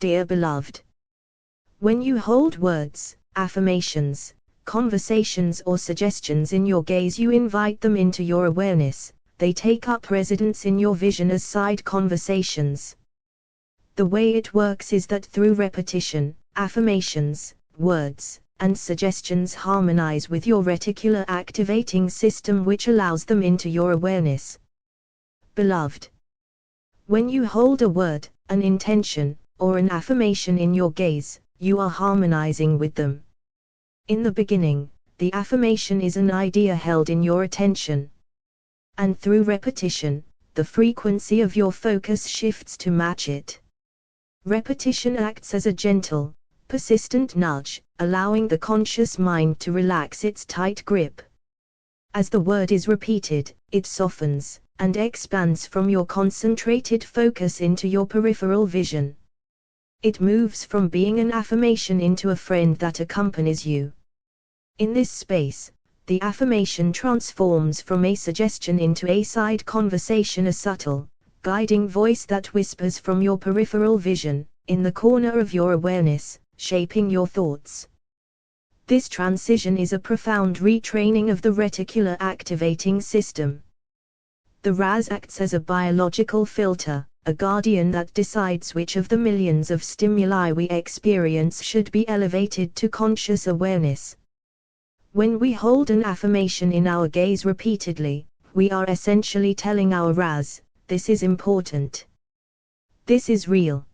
Dear beloved. When you hold words, affirmations, conversations or suggestions in your gaze, you invite them into your awareness. They take up residence in your vision as side conversations. The way it works is that through repetition, affirmations, words, and suggestions harmonize with your reticular activating system, which allows them into your awareness. Beloved. When you hold a word, an intention, or an affirmation in your gaze, you are harmonizing with them. In the beginning, the affirmation is an idea held in your attention. And through repetition, the frequency of your focus shifts to match it. Repetition acts as a gentle, persistent nudge, allowing the conscious mind to relax its tight grip. As the word is repeated, it softens and expands from your concentrated focus into your peripheral vision. It moves from being an affirmation into a friend that accompanies you. In this space, the affirmation transforms from a suggestion into a side conversation, a subtle, guiding voice that whispers from your peripheral vision, in the corner of your awareness, shaping your thoughts. This transition is a profound retraining of the reticular activating system. The RAS acts as a biological filter, a guardian that decides which of the millions of stimuli we experience should be elevated to conscious awareness. When we hold an affirmation in our gaze repeatedly, we are essentially telling our RAS, this is important. This is real.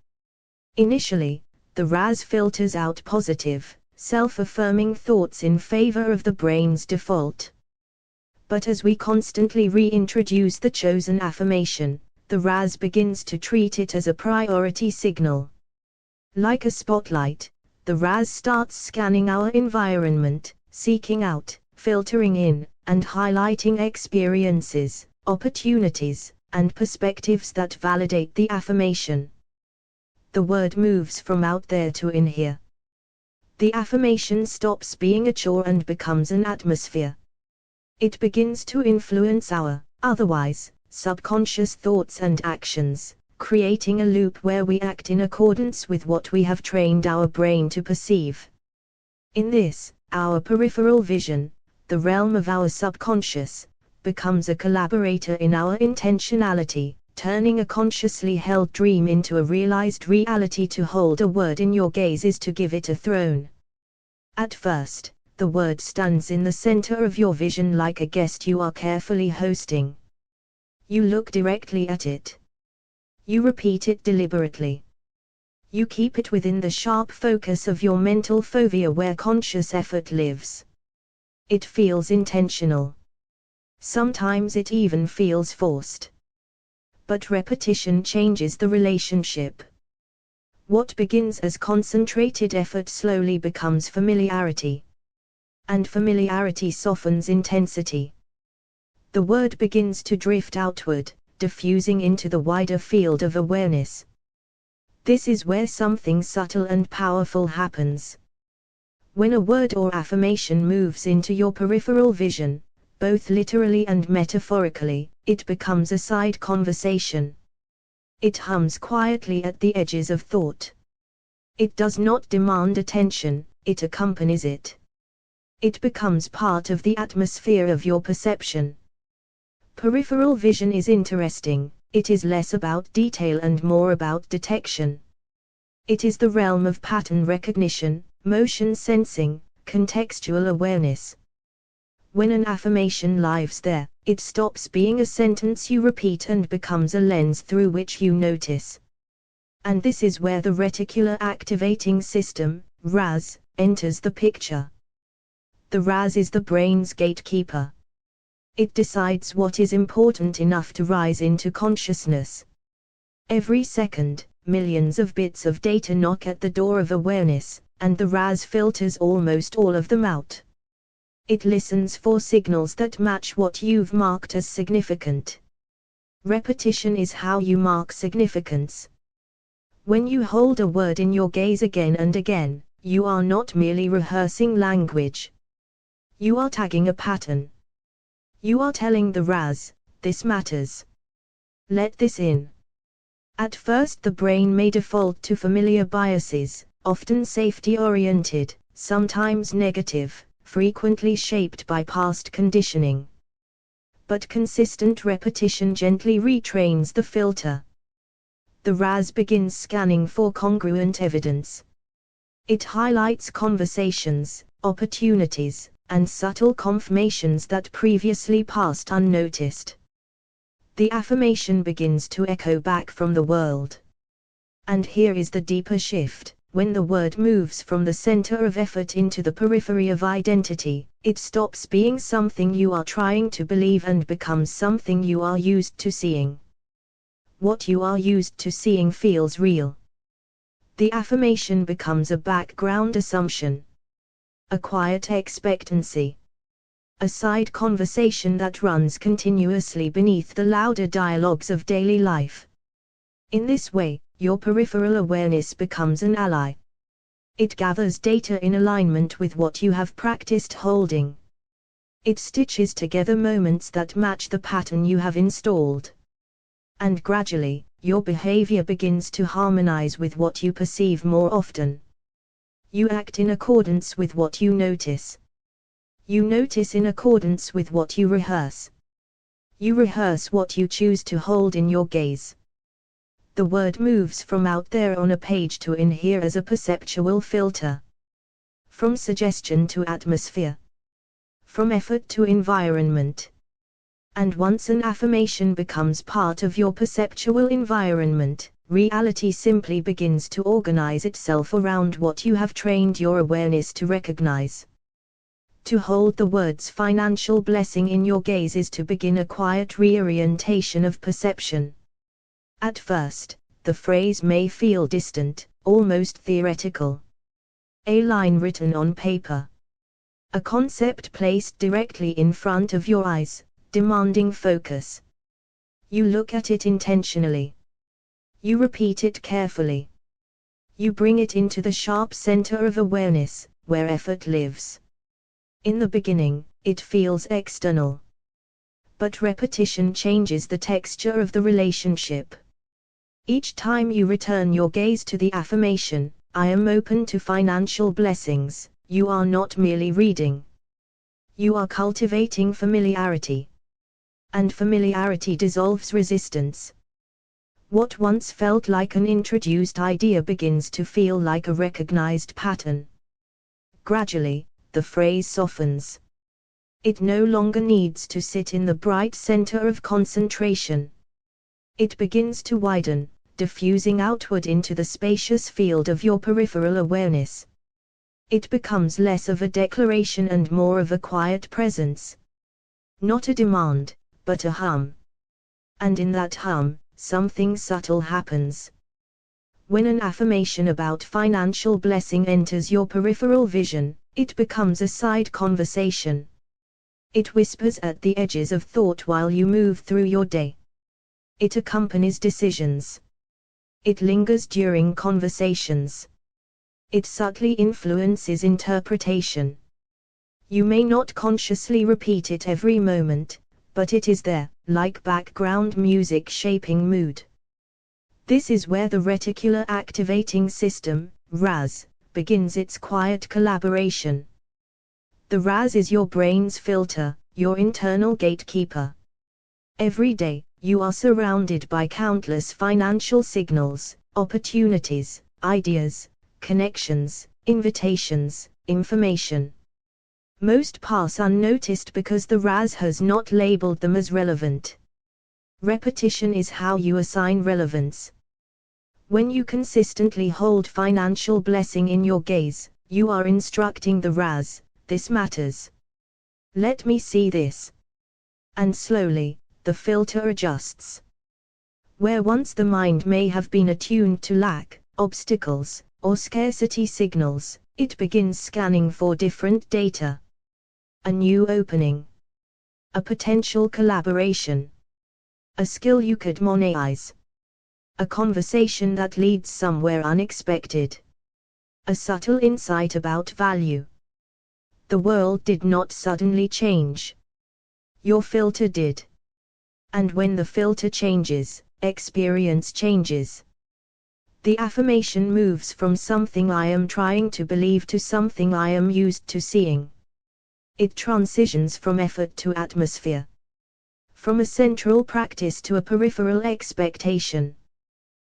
Initially, the RAS filters out positive, self-affirming thoughts in favor of the brain's default. But as we constantly reintroduce the chosen affirmation, the RAS begins to treat it as a priority signal. Like a spotlight, the RAS starts scanning our environment, seeking out, filtering in, and highlighting experiences, opportunities, and perspectives that validate the affirmation. The word moves from out there to in here. The affirmation stops being a chore and becomes an atmosphere. It begins to influence our, otherwise, subconscious thoughts and actions, creating a loop where we act in accordance with what we have trained our brain to perceive. In this, our peripheral vision, the realm of our subconscious, becomes a collaborator in our intentionality, turning a consciously held dream into a realized reality. To hold a word in your gaze is to give it a throne. At first, the word stands in the center of your vision like a guest you are carefully hosting. You look directly at it. You repeat it deliberately. You keep it within the sharp focus of your mental fovea where conscious effort lives. It feels intentional. Sometimes it even feels forced. But repetition changes the relationship. What begins as concentrated effort slowly becomes familiarity. And familiarity softens intensity. The word begins to drift outward, diffusing into the wider field of awareness. This is where something subtle and powerful happens. When a word or affirmation moves into your peripheral vision, both literally and metaphorically, it becomes a side conversation. It hums quietly at the edges of thought. It does not demand attention, it accompanies it. It becomes part of the atmosphere of your perception. Peripheral vision is interesting. It is less about detail and more about detection. It is the realm of pattern recognition, motion sensing, contextual awareness. When an affirmation lives there, it stops being a sentence you repeat and becomes a lens through which you notice. And this is where the reticular activating system, RAS, enters the picture. The RAS is the brain's gatekeeper. It decides what is important enough to rise into consciousness. Every second, millions of bits of data knock at the door of awareness, and the RAS filters almost all of them out. It listens for signals that match what you've marked as significant. Repetition is how you mark significance. When you hold a word in your gaze again and again, you are not merely rehearsing language. You are tagging a pattern. You are telling the RAS, this matters. Let this in. At first the brain may default to familiar biases, often safety-oriented, sometimes negative, frequently shaped by past conditioning. But consistent repetition gently retrains the filter. The RAS begins scanning for congruent evidence. It highlights conversations, opportunities, and subtle confirmations that previously passed unnoticed. The affirmation begins to echo back from the world. And here is the deeper shift: when the word moves from the center of effort into the periphery of identity, it stops being something you are trying to believe and becomes something you are used to seeing. What you are used to seeing feels real. The affirmation becomes a background assumption, a quiet expectancy, a side conversation that runs continuously beneath the louder dialogues of daily life. In this way, your peripheral awareness becomes an ally. It gathers data in alignment with what you have practiced holding. It stitches together moments that match the pattern you have installed. And gradually, your behavior begins to harmonize with what you perceive more often. You act in accordance with what you notice. You notice in accordance with what you rehearse. You rehearse what you choose to hold in your gaze. The word moves from out there on a page to in here as a perceptual filter. From suggestion to atmosphere. From effort to environment. And once an affirmation becomes part of your perceptual environment, reality simply begins to organize itself around what you have trained your awareness to recognize. To hold the words financial blessing in your gaze is to begin a quiet reorientation of perception. At first, the phrase may feel distant, almost theoretical. A line written on paper. A concept placed directly in front of your eyes, demanding focus. You look at it intentionally. You repeat it carefully. You bring it into the sharp center of awareness, where effort lives. In the beginning, it feels external. But repetition changes the texture of the relationship. Each time you return your gaze to the affirmation, I am open to financial blessings, you are not merely reading. You are cultivating familiarity. And familiarity dissolves resistance. What once felt like an introduced idea begins to feel like a recognized pattern. Gradually, the phrase softens. It no longer needs to sit in the bright center of concentration. It begins to widen, diffusing outward into the spacious field of your peripheral awareness. It becomes less of a declaration and more of a quiet presence. Not a demand, but a hum. And in that hum, something subtle happens. When an affirmation about financial blessing enters your peripheral vision, it becomes a side conversation. It whispers at the edges of thought while you move through your day. It accompanies decisions. It lingers during conversations. It subtly influences interpretation. You may not consciously repeat it every moment, but it is there, like background music shaping mood. This is where the reticular activating system, RAS, begins its quiet collaboration. The RAS is your brain's filter, your internal gatekeeper. Every day, you are surrounded by countless financial signals, opportunities, ideas, connections, invitations, information. Most pass unnoticed because the RAS has not labeled them as relevant. Repetition is how you assign relevance. When you consistently hold financial blessing in your gaze, you are instructing the RAS, this matters. Let me see this. And slowly, the filter adjusts. Where once the mind may have been attuned to lack, obstacles, or scarcity signals, it begins scanning for different data. A new opening. A potential collaboration. A skill you could monetize. A conversation that leads somewhere unexpected. A subtle insight about value. The world did not suddenly change. Your filter did. And when the filter changes, experience changes. The affirmation moves from something I am trying to believe to something I am used to seeing. It transitions from effort to atmosphere. From a central practice to a peripheral expectation.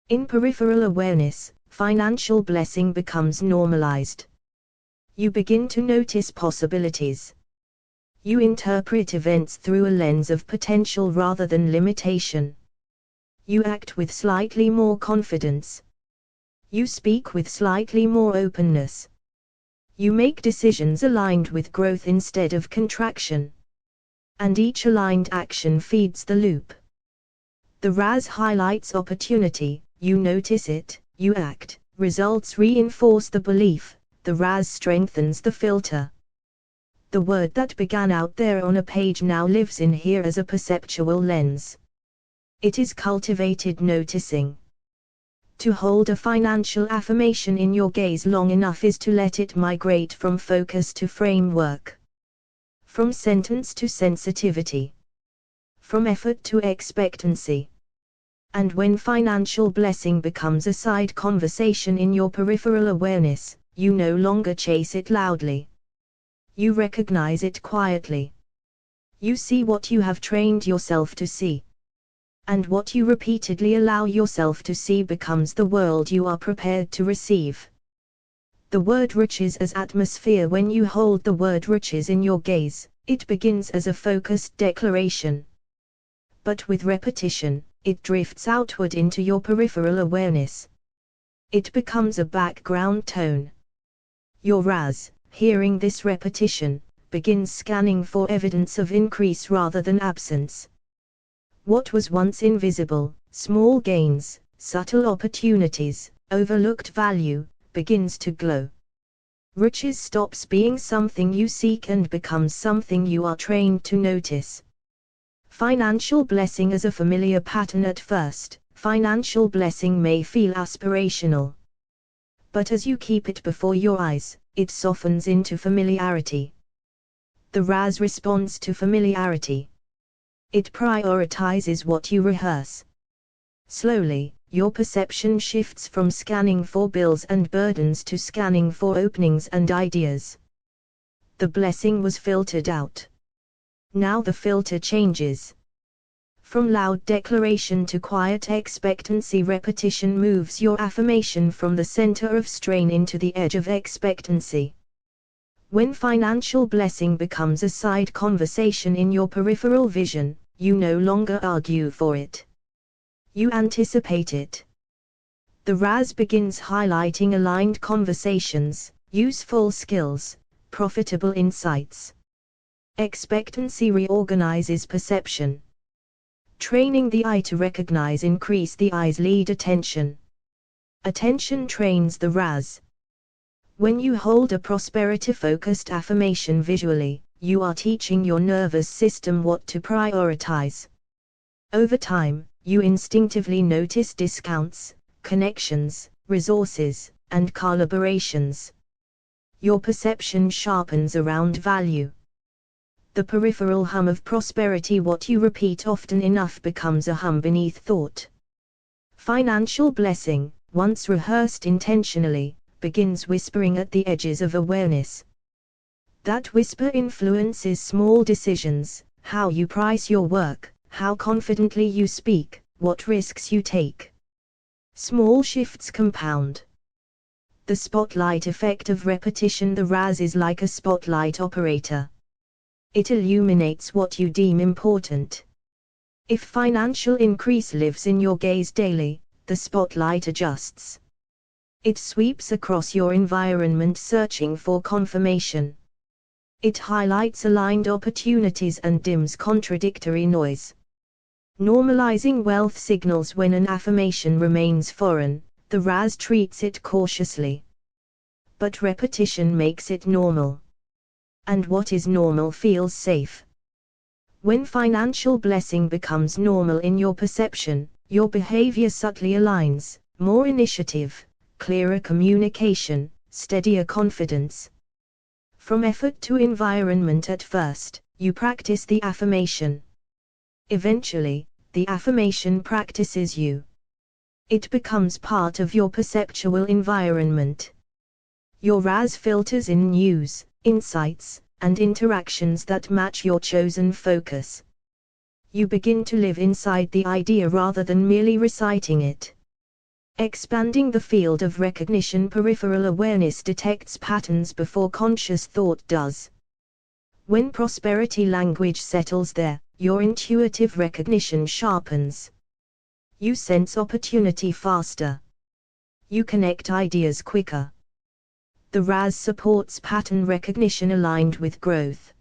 In peripheral awareness, financial blessing becomes normalized. You begin to notice possibilities. You interpret events through a lens of potential rather than limitation. You act with slightly more confidence. You speak with slightly more openness. You make decisions aligned with growth instead of contraction. And each aligned action feeds the loop. The RAS highlights opportunity, you notice it, you act, results reinforce the belief, the RAS strengthens the filter. The word that began out there on a page now lives in here as a perceptual lens. It is cultivated noticing. To hold a financial affirmation in your gaze long enough is to let it migrate from focus to framework. From sentence to sensitivity. From effort to expectancy. And when financial blessing becomes a side conversation in your peripheral awareness, you no longer chase it loudly. You recognize it quietly. You see what you have trained yourself to see. And what you repeatedly allow yourself to see becomes the world you are prepared to receive. The word riches as atmosphere. When you hold the word riches in your gaze, it begins as a focused declaration. But with repetition, it drifts outward into your peripheral awareness. It becomes a background tone. Your RAS, hearing this repetition, begins scanning for evidence of increase rather than absence. What was once invisible, small gains, subtle opportunities, overlooked value, begins to glow. Riches stops being something you seek and becomes something you are trained to notice. Financial blessing is a familiar pattern at first. Financial blessing may feel aspirational. But as you keep it before your eyes, it softens into familiarity. The RAS responds to familiarity. It prioritizes what you rehearse. Slowly, your perception shifts from scanning for bills and burdens to scanning for openings and ideas. The blessing was filtered out. Now the filter changes. From loud declaration to quiet expectancy. Repetition moves your affirmation from the center of strain into the edge of expectancy. When financial blessing becomes a side conversation in your peripheral vision, you no longer argue for it. You anticipate it. The RAS begins highlighting aligned conversations, useful skills, profitable insights. Expectancy reorganizes perception. Training the eye to recognize increase the eye's lead attention. Attention trains the RAS. When you hold a prosperity-focused affirmation visually, you are teaching your nervous system what to prioritize. Over time, you instinctively notice discounts, connections, resources, and collaborations. Your perception sharpens around value. The peripheral hum of prosperity, what you repeat often enough, becomes a hum beneath thought. Financial blessing, once rehearsed intentionally, begins whispering at the edges of awareness. That whisper influences small decisions, how you price your work, how confidently you speak, what risks you take. Small shifts compound. The spotlight effect of repetition. The RAS is like a spotlight operator. It illuminates what you deem important. If financial increase lives in your gaze daily, the spotlight adjusts. It sweeps across your environment searching for confirmation. It highlights aligned opportunities and dims contradictory noise. Normalizing wealth signals. When an affirmation remains foreign, the RAS treats it cautiously. But repetition makes it normal. And what is normal feels safe. When financial blessing becomes normal in your perception, your behavior subtly aligns: more initiative, clearer communication, steadier confidence. From effort to environment. At first, you practice the affirmation. Eventually, the affirmation practices you. It becomes part of your perceptual environment. Your RAS filters in news, insights, and interactions that match your chosen focus. You begin to live inside the idea rather than merely reciting it. Expanding the field of recognition, peripheral awareness detects patterns before conscious thought does. When prosperity language settles there, your intuitive recognition sharpens. You sense opportunity faster. You connect ideas quicker. The RAS supports pattern recognition aligned with growth.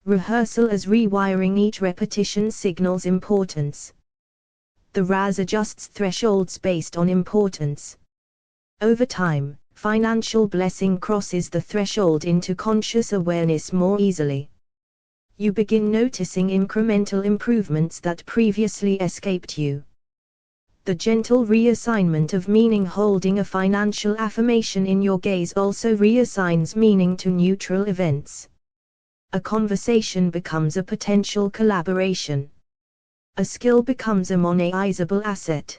Rehearsal as rewiring, each repetition signals importance. The RAS adjusts thresholds based on importance. Over time, financial blessing crosses the threshold into conscious awareness more easily. You begin noticing incremental improvements that previously escaped you. The gentle reassignment of meaning, holding a financial affirmation in your gaze also reassigns meaning to neutral events. A conversation becomes a potential collaboration. A skill becomes a monetizable asset.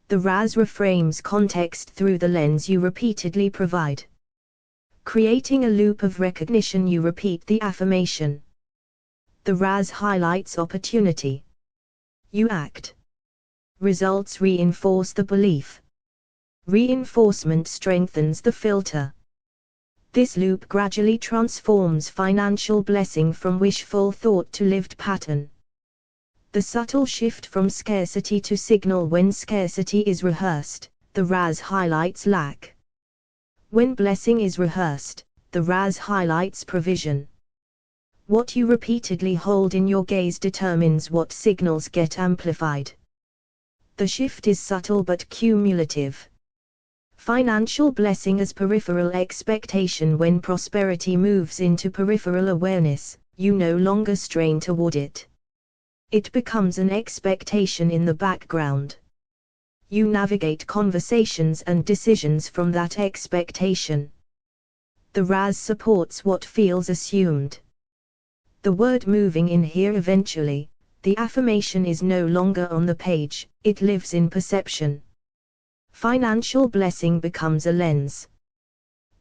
The RAS reframes context through the lens you repeatedly provide. Creating a loop of recognition, you repeat the affirmation. The RAS highlights opportunity. You act. Results reinforce the belief. Reinforcement strengthens the filter. This loop gradually transforms financial blessing from wishful thought to lived pattern. The subtle shift from scarcity to signal. When scarcity is rehearsed, the RAS highlights lack. When blessing is rehearsed, the RAS highlights provision. What you repeatedly hold in your gaze determines what signals get amplified. The shift is subtle but cumulative. Financial blessing as peripheral expectation. When prosperity moves into peripheral awareness, you no longer strain toward it. It becomes an expectation in the background. You navigate conversations and decisions from that expectation. The RAS supports what feels assumed. The word moving in here eventually, the affirmation is no longer on the page, it lives in perception. Financial blessing becomes a lens.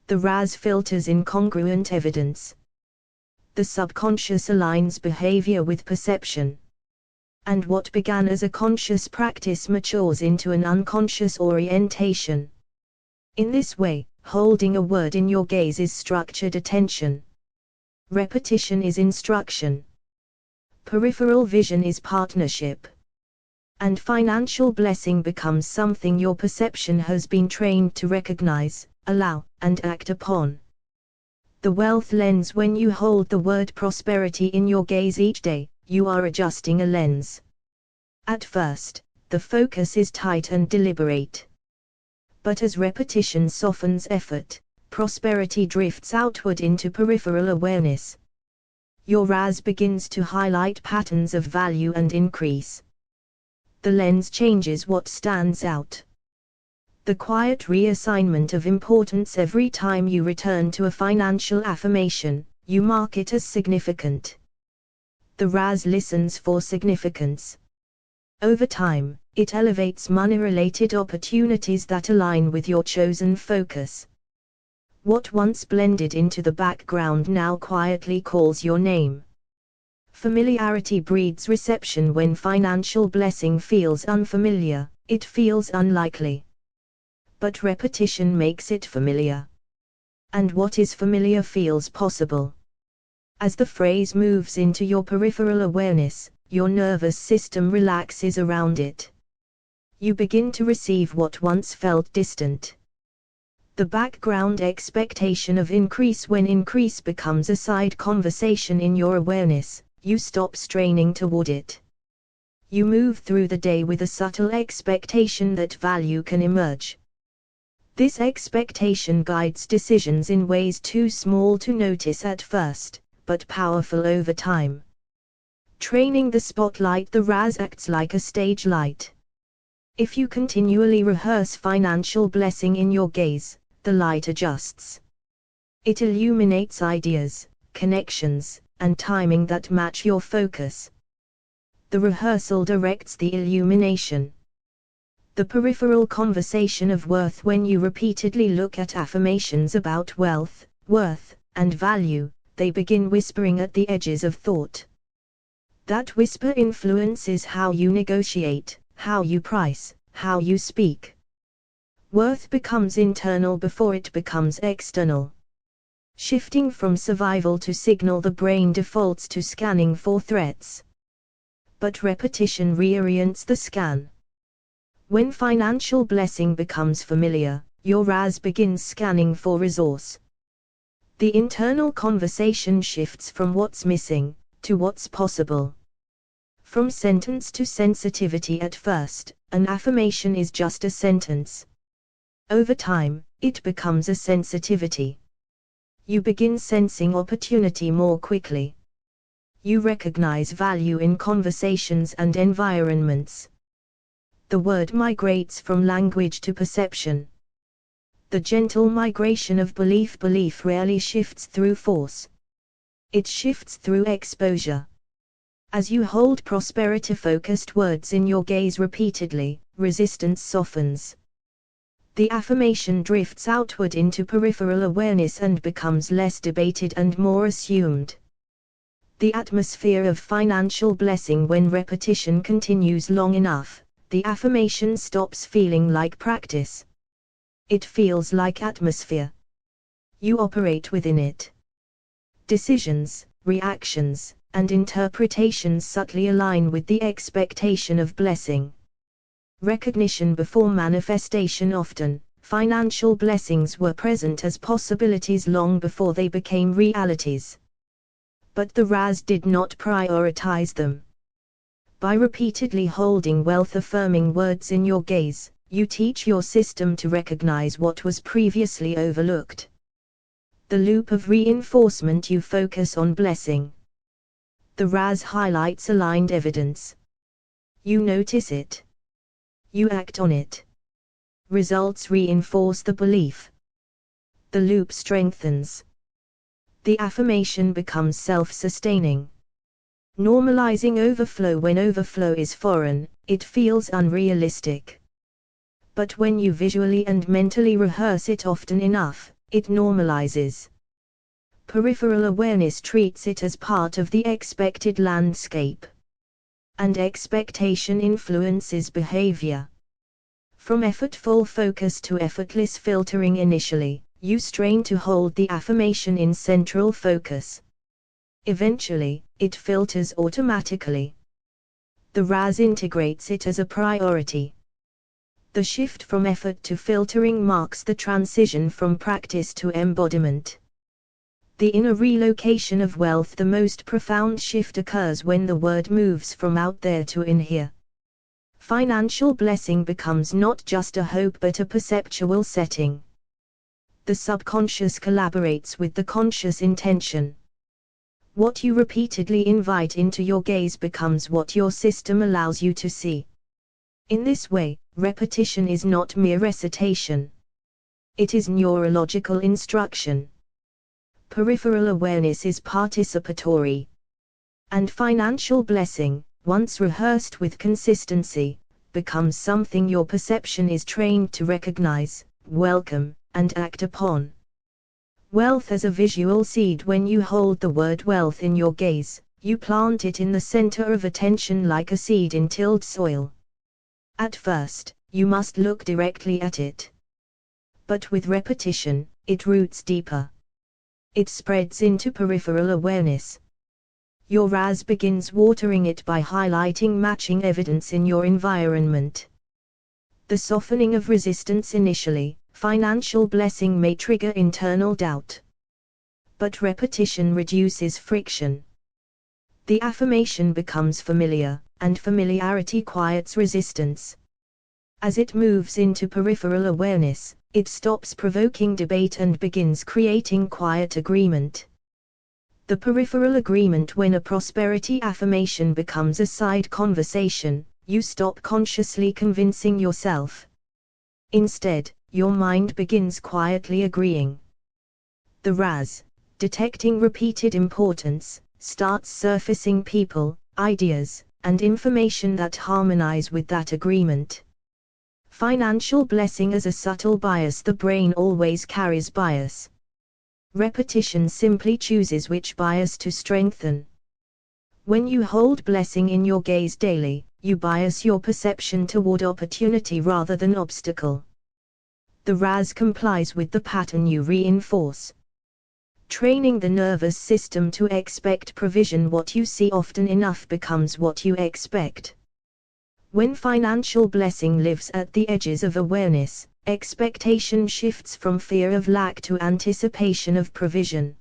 The RAS filters incongruent evidence. The subconscious aligns behavior with perception. And what began as a conscious practice matures into an unconscious orientation. In this way, holding a word in your gaze is structured attention. Repetition is instruction. Peripheral vision is partnership. And financial blessing becomes something your perception has been trained to recognize, allow, and act upon. The wealth lens. When you hold the word prosperity in your gaze each day, you are adjusting a lens. At first, the focus is tight and deliberate. But as repetition softens effort, prosperity drifts outward into peripheral awareness. Your RAS begins to highlight patterns of value and increase. The lens changes what stands out. The quiet reassignment of importance. Every time you return to a financial affirmation, you mark it as significant. The RAS listens for significance. Over time, it elevates money-related opportunities that align with your chosen focus. What once blended into the background now quietly calls your name. Familiarity breeds reception. When financial blessing feels unfamiliar, it feels unlikely. But repetition makes it familiar. And what is familiar feels possible. As the phrase moves into your peripheral awareness, your nervous system relaxes around it. You begin to receive what once felt distant. The background expectation of increase. When increase becomes a side conversation in your awareness, you stop straining toward it. You move through the day with a subtle expectation that value can emerge. This expectation guides decisions in ways too small to notice at first, but powerful over time. Training the spotlight. The RAS acts like a stage light. If you continually rehearse financial blessing in your gaze, the light adjusts. It illuminates ideas, connections, and timing that match your focus. The rehearsal directs the illumination. The peripheral conversation of worth. When you repeatedly look at affirmations about wealth, worth, and value, they begin whispering at the edges of thought. That whisper influences how you negotiate, how you price, how you speak. Worth becomes internal before it becomes external. Shifting from survival to signal, the brain defaults to scanning for threats. But repetition reorients the scan. When financial blessing becomes familiar, your RAS begins scanning for resource. The internal conversation shifts from what's missing to what's possible. From sentence to sensitivity. At first, an affirmation is just a sentence. Over time, it becomes a sensitivity. You begin sensing opportunity more quickly. You recognize value in conversations and environments. The word migrates from language to perception. The gentle migration of belief. Belief rarely shifts through force. It shifts through exposure. As you hold prosperity-focused words in your gaze repeatedly, resistance softens. The affirmation drifts outward into peripheral awareness and becomes less debated and more assumed. The atmosphere of financial blessing. When repetition continues long enough, the affirmation stops feeling like practice. It feels like atmosphere. You operate within it. Decisions, reactions, and interpretations subtly align with the expectation of blessing. Recognition before manifestation. Often, financial blessings were present as possibilities long before they became realities. But the RAS did not prioritize them. By repeatedly holding wealth-affirming words in your gaze, you teach your system to recognize what was previously overlooked. The loop of reinforcement. You focus on blessing. The RAS highlights aligned evidence. You notice it. You act on it. Results reinforce the belief. The loop strengthens. The affirmation becomes self-sustaining. Normalizing overflow. When overflow is foreign, it feels unrealistic. But when you visually and mentally rehearse it often enough, it normalizes. Peripheral awareness treats it as part of the expected landscape. And expectation influences behavior. From effortful focus to effortless filtering. Initially, you strain to hold the affirmation in central focus. Eventually, it filters automatically. The RAS integrates it as a priority. The shift from effort to filtering marks the transition from practice to embodiment. The inner relocation of wealth. The most profound shift occurs when the word moves from out there to in here. Financial blessing becomes not just a hope but a perceptual setting. The subconscious collaborates with the conscious intention. What you repeatedly invite into your gaze becomes what your system allows you to see. In this way, repetition is not mere recitation. It is neurological instruction. Peripheral awareness is participatory. And financial blessing, once rehearsed with consistency, becomes something your perception is trained to recognize, welcome, and act upon. Wealth as a visual seed. When you hold the word wealth in your gaze, you plant it in the center of attention like a seed in tilled soil. At first, you must look directly at it. But with repetition, it roots deeper. It spreads into peripheral awareness. Your RAS begins watering it by highlighting matching evidence in your environment. The softening of resistance. Initially, financial blessing may trigger internal doubt. But repetition reduces friction. The affirmation becomes familiar, and familiarity quiets resistance. As it moves into peripheral awareness, it stops provoking debate and begins creating quiet agreement. The peripheral agreement. When a prosperity affirmation becomes a side conversation, you stop consciously convincing yourself. Instead, your mind begins quietly agreeing. The RAS, detecting repeated importance, starts surfacing people, ideas, and information that harmonize with that agreement. Financial blessing as a subtle bias. The brain always carries bias. Repetition simply chooses which bias to strengthen. When you hold blessing in your gaze daily, you bias your perception toward opportunity rather than obstacle. The RAS complies with the pattern you reinforce. Training the nervous system to expect provision. What you see often enough becomes what you expect. When financial blessing lives at the edges of awareness, expectation shifts from fear of lack to anticipation of provision.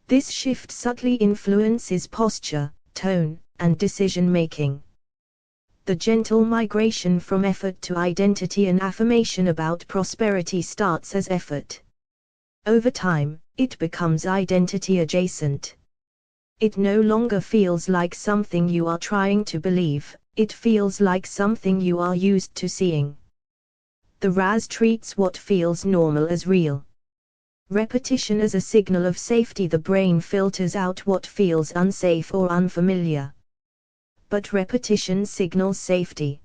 This shift subtly influences posture, tone, and decision-making. The gentle migration from effort to identity. An affirmation about prosperity starts as effort. Over time, it becomes identity adjacent. It no longer feels like something you are trying to believe, it feels like something you are used to seeing. The RAS treats what feels normal as real. Repetition as a signal of safety. The brain filters out what feels unsafe or unfamiliar. But repetition signals safety.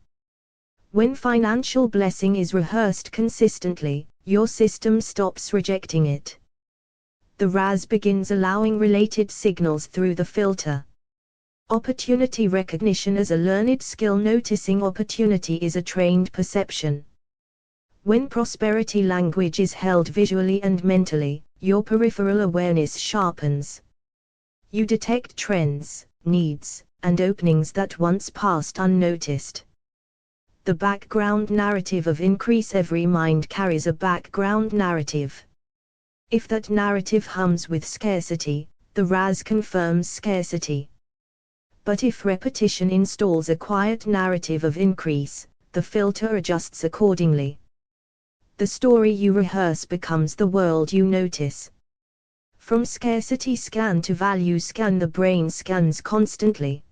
When financial blessing is rehearsed consistently, your system stops rejecting it. The RAS begins allowing related signals through the filter. Opportunity recognition as a learned skill. Noticing opportunity is a trained perception. When prosperity language is held visually and mentally, your peripheral awareness sharpens. You detect trends, needs, and openings that once passed unnoticed. The background narrative of increase. Every mind carries a background narrative. If that narrative hums with scarcity, the RAS confirms scarcity. But if repetition installs a quiet narrative of increase, the filter adjusts accordingly. The story you rehearse becomes the world you notice. From scarcity scan to value scan. The brain scans constantly.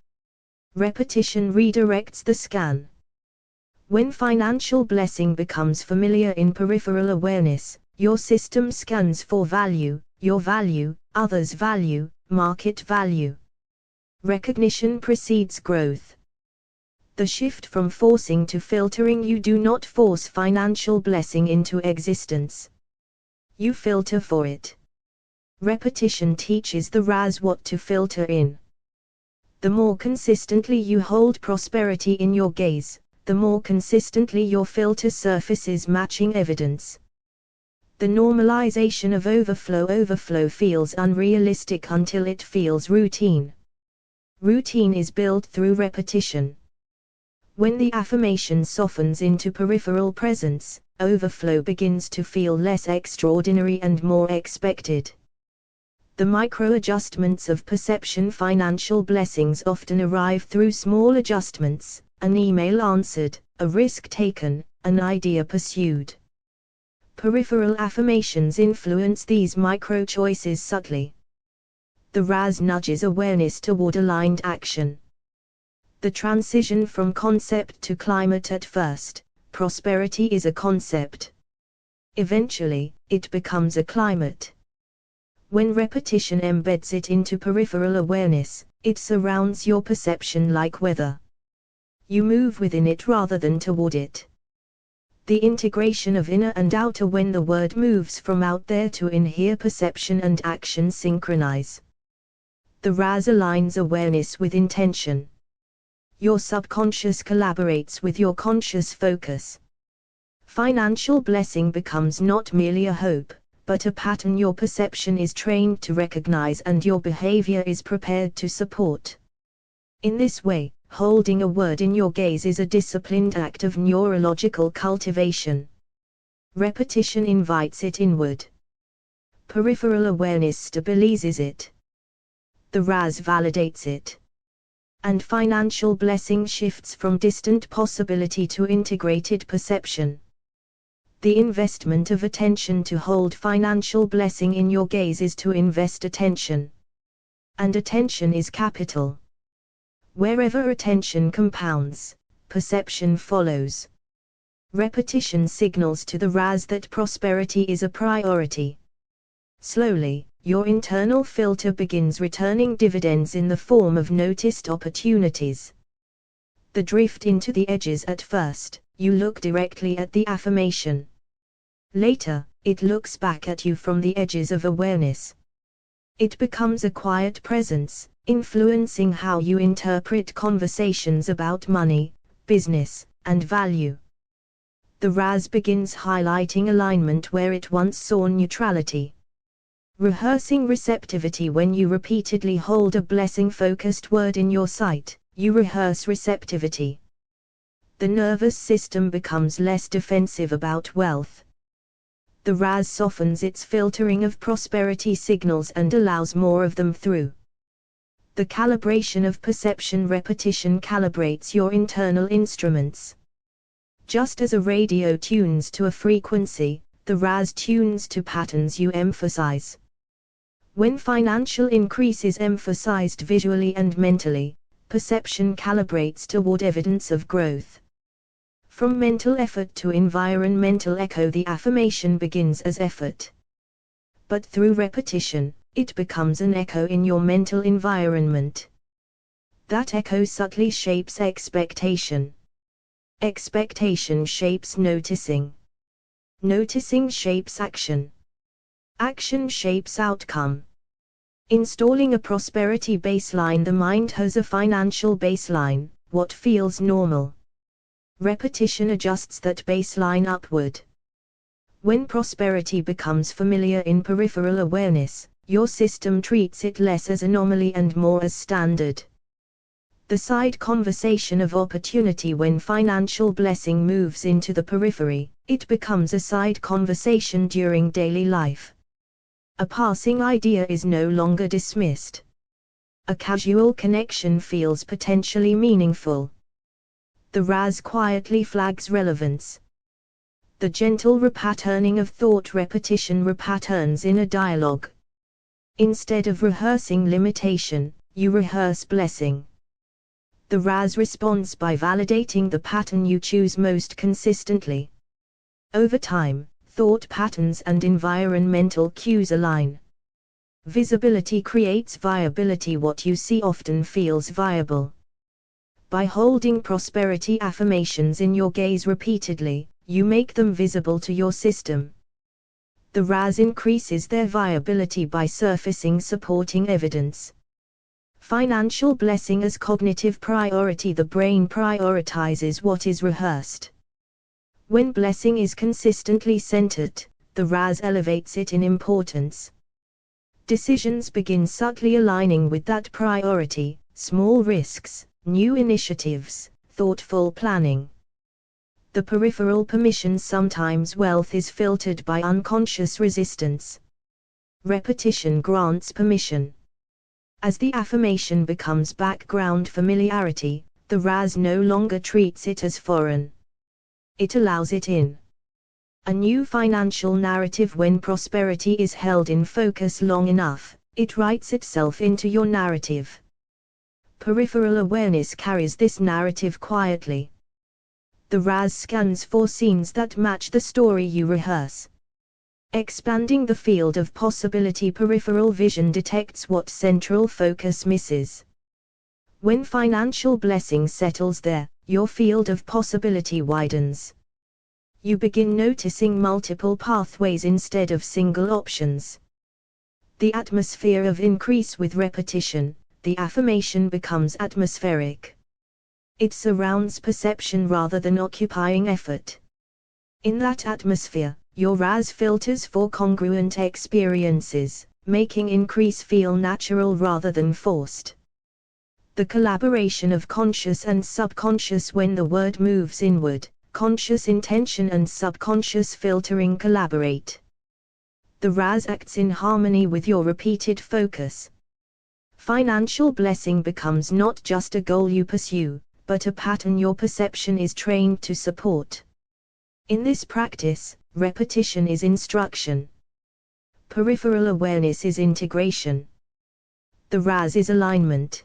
Repetition redirects the scan. When financial blessing becomes familiar in peripheral awareness, your system scans for value, your value, others' value, market value. Recognition precedes growth. The shift from forcing to filtering. You do not force financial blessing into existence. You filter for it. Repetition teaches the RAS what to filter in. The more consistently you hold prosperity in your gaze, the more consistently your filter surfaces matching evidence. The normalization of overflow. Overflow feels unrealistic until it feels routine. Routine is built through repetition. When the affirmation softens into peripheral presence, overflow begins to feel less extraordinary and more expected. The micro-adjustments of perception. Financial blessings often arrive through small adjustments, an email answered, a risk taken, an idea pursued. Peripheral affirmations influence these micro-choices subtly. The RAS nudges awareness toward aligned action. The transition from concept to climate. At first, prosperity is a concept. Eventually, it becomes a climate. When repetition embeds it into peripheral awareness, it surrounds your perception like weather. You move within it rather than toward it. The integration of inner and outer. When the word moves from out there to in here, perception and action synchronize. The RAS aligns awareness with intention. Your subconscious collaborates with your conscious focus. Financial blessing becomes not merely a hope, but a pattern your perception is trained to recognize and your behavior is prepared to support. In this way, holding a word in your gaze is a disciplined act of neurological cultivation. Repetition invites it inward. Peripheral awareness stabilizes it. The RAS validates it. And financial blessing shifts from distant possibility to integrated perception. The investment of attention. To hold financial blessing in your gaze is to invest attention. And attention is capital. Wherever attention compounds, perception follows. Repetition signals to the RAS that prosperity is a priority. Slowly, your internal filter begins returning dividends in the form of noticed opportunities. the drift into the edges. At first, you look directly at the affirmation. Later, it looks back at you from the edges of awareness. It becomes a quiet presence, influencing how you interpret conversations about money, business, and value. The RAS begins highlighting alignment where it once saw neutrality. Rehearsing receptivity. When you repeatedly hold a blessing-focused word in your sight, you rehearse receptivity. The nervous system becomes less defensive about wealth. The RAS softens its filtering of prosperity signals and allows more of them through. The calibration of perception. Repetition calibrates your internal instruments. Just as a radio tunes to a frequency, the RAS tunes to patterns you emphasize. When financial increase is emphasized visually and mentally, perception calibrates toward evidence of growth. From mental effort to environmental echo. The affirmation begins as effort. But through repetition, it becomes an echo in your mental environment. That echo subtly shapes expectation. Expectation shapes noticing. Noticing shapes action. Action shapes outcome. Installing a prosperity baseline. The mind has a financial baseline, what feels normal. Repetition adjusts that baseline upward. When prosperity becomes familiar in peripheral awareness, your system treats it less as anomaly and more as standard. The side conversation of opportunity. When financial blessing moves into the periphery, it becomes a side conversation during daily life. A passing idea is no longer dismissed. A casual connection feels potentially meaningful. The RAS quietly flags relevance. The gentle repatterning of thought. Repetition repatterns in a dialogue. Instead of rehearsing limitation, you rehearse blessing. The RAS responds by validating the pattern you choose most consistently. Over time, thought patterns and environmental cues align. Visibility creates viability. What you see often feels viable. By holding prosperity affirmations in your gaze repeatedly, you make them visible to your system. The RAS increases their viability by surfacing supporting evidence. Financial blessing as cognitive priority. The brain prioritizes what is rehearsed. When blessing is consistently centered, the RAS elevates it in importance. Decisions begin subtly aligning with that priority. Small risks, new initiatives, thoughtful planning. The peripheral permission. Sometimes wealth is filtered by unconscious resistance. Repetition grants permission. As the affirmation becomes background familiarity, the RAS no longer treats it as foreign. It allows it in. A new financial narrative. When prosperity is held in focus long enough, it writes itself into your narrative. Peripheral awareness carries this narrative quietly. The RAS scans for scenes that match the story you rehearse. Expanding the field of possibility. Peripheral vision detects what central focus misses. When financial blessing settles there, your field of possibility widens. You begin noticing multiple pathways instead of single options. The atmosphere of increase. With repetition, the affirmation becomes atmospheric. It surrounds perception rather than occupying effort. In that atmosphere, your RAS filters for congruent experiences, making increase feel natural rather than forced. The collaboration of conscious and subconscious. When the word moves inward, conscious intention and subconscious filtering collaborate. The RAS acts in harmony with your repeated focus. Financial blessing becomes not just a goal you pursue, but a pattern your perception is trained to support. In this practice, repetition is instruction. Peripheral awareness is integration. The RAS is alignment.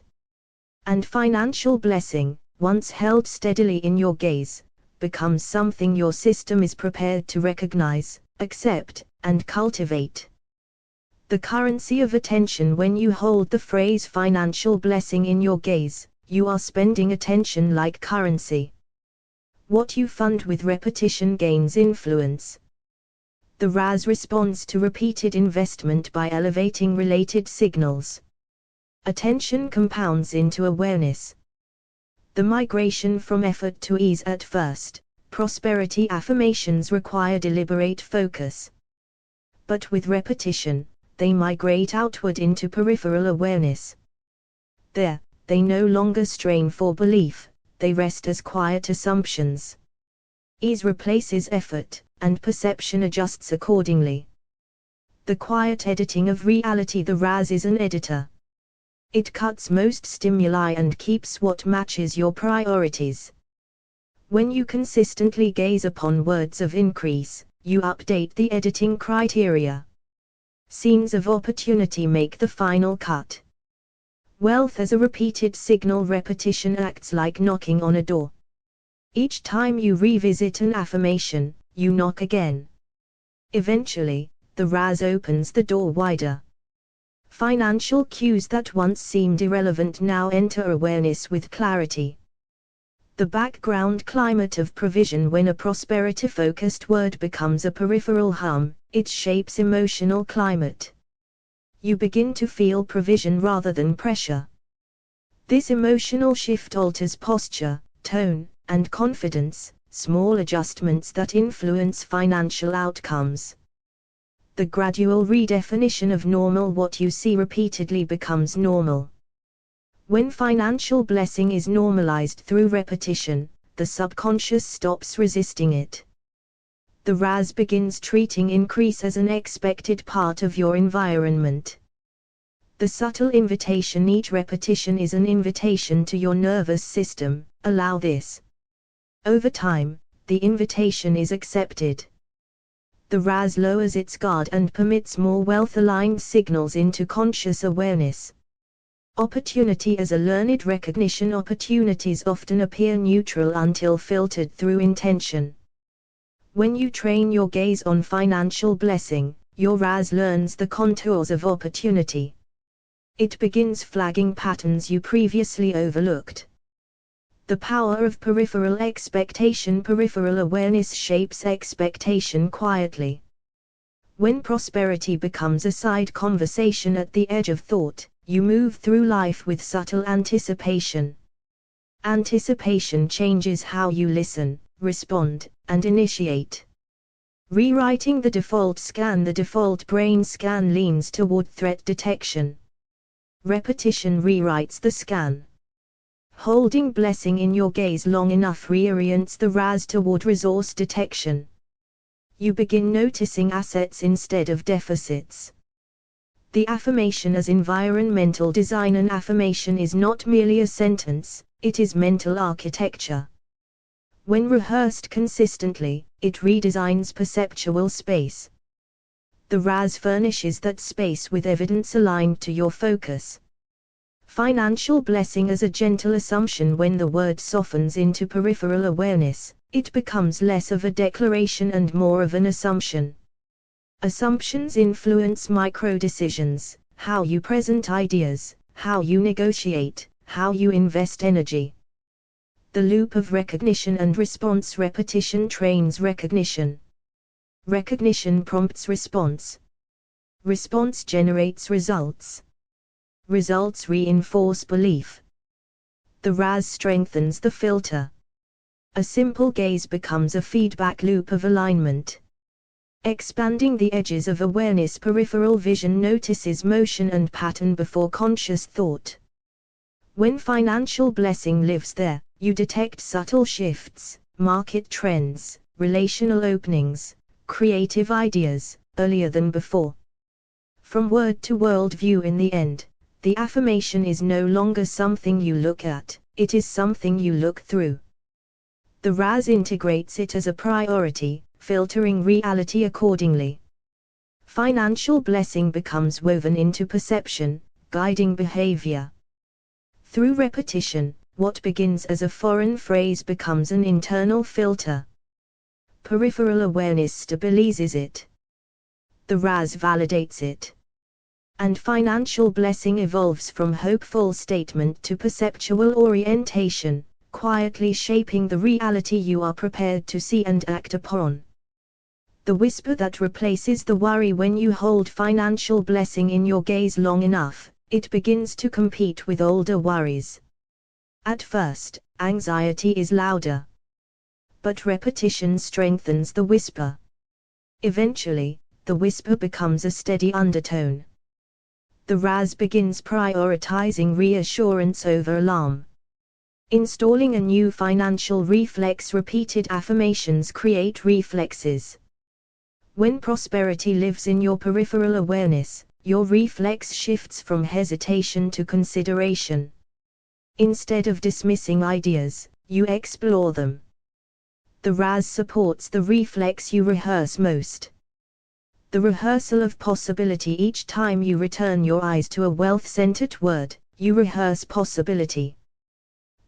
And financial blessing, once held steadily in your gaze, becomes something your system is prepared to recognize, accept, and cultivate. The currency of attention. When you hold the phrase financial blessing in your gaze, you are spending attention like currency. What you fund with repetition gains influence. The RAS responds to repeated investment by elevating related signals. Attention compounds into awareness. The migration from effort to ease. At first, prosperity affirmations require deliberate focus. But with repetition, they migrate outward into peripheral awareness. There, they no longer strain for belief, they rest as quiet assumptions. Ease replaces effort, and perception adjusts accordingly. The quiet editing of reality. The RAS is an editor. It cuts most stimuli and keeps what matches your priorities. When you consistently gaze upon words of increase, you update the editing criteria. Scenes of opportunity make the final cut. Wealth as a repeated signal. Repetition acts like knocking on a door. Each time you revisit an affirmation, you knock again. Eventually, the RAS opens the door wider. Financial cues that once seemed irrelevant now enter awareness with clarity. The background climate of provision. When a prosperity-focused word becomes a peripheral hum, it shapes emotional climate. You begin to feel provision rather than pressure. This emotional shift alters posture, tone, and confidence, small adjustments that influence financial outcomes. The gradual redefinition of normal. What you see repeatedly becomes normal. When financial blessing is normalized through repetition, the subconscious stops resisting it. The RAS begins treating increase as an expected part of your environment. The subtle invitation. Each repetition is an invitation to your nervous system, allow this. Over time, the invitation is accepted. The RAS lowers its guard and permits more wealth-aligned signals into conscious awareness. Opportunity as a learned recognition. Opportunities often appear neutral until filtered through intention. When you train your gaze on financial blessing, your RAS learns the contours of opportunity. It begins flagging patterns you previously overlooked. The power of peripheral expectation. Peripheral awareness shapes expectation quietly. When prosperity becomes a side conversation at the edge of thought, you move through life with subtle anticipation. Anticipation changes how you listen, respond, and initiate. Rewriting the default scan. The default brain scan leans toward threat detection. Repetition rewrites the scan. Holding blessing in your gaze long enough reorients the RAS toward resource detection. You begin noticing assets instead of deficits. The affirmation as environmental design. An affirmation is not merely a sentence, it is mental architecture. When rehearsed consistently, it redesigns perceptual space. The RAS furnishes that space with evidence aligned to your focus. Financial blessing as a gentle assumption. When the word softens into peripheral awareness, it becomes less of a declaration and more of an assumption. Assumptions influence micro-decisions, how you present ideas, how you negotiate, how you invest energy. The loop of recognition and response. Repetition trains recognition. Recognition prompts response. Response generates results. Results reinforce belief. The RAS strengthens the filter. A simple gaze becomes a feedback loop of alignment. Expanding the edges of awareness. Peripheral vision notices motion and pattern before conscious thought. When financial blessing lives there, you detect subtle shifts, market trends, relational openings, creative ideas, earlier than before. From word to world view. In the end, the affirmation is no longer something you look at, it is something you look through. The RAS integrates it as a priority, filtering reality accordingly. Financial blessing becomes woven into perception, guiding behavior. Through repetition, what begins as a foreign phrase becomes an internal filter. Peripheral awareness stabilizes it. The RAS validates it. And financial blessing evolves from hopeful statement to perceptual orientation, quietly shaping the reality you are prepared to see and act upon. The whisper that replaces the worry. When you hold financial blessing in your gaze long enough, it begins to compete with older worries. At first, anxiety is louder. But repetition strengthens the whisper. Eventually, the whisper becomes a steady undertone. The RAS begins prioritizing reassurance over alarm. Installing a new financial reflex. Repeated affirmations create reflexes. When prosperity lives in your peripheral awareness, your reflex shifts from hesitation to consideration. Instead of dismissing ideas, you explore them. The RAS supports the reflex you rehearse most. The rehearsal of possibility. Each time you return your eyes to a wealth-centered word, you rehearse possibility.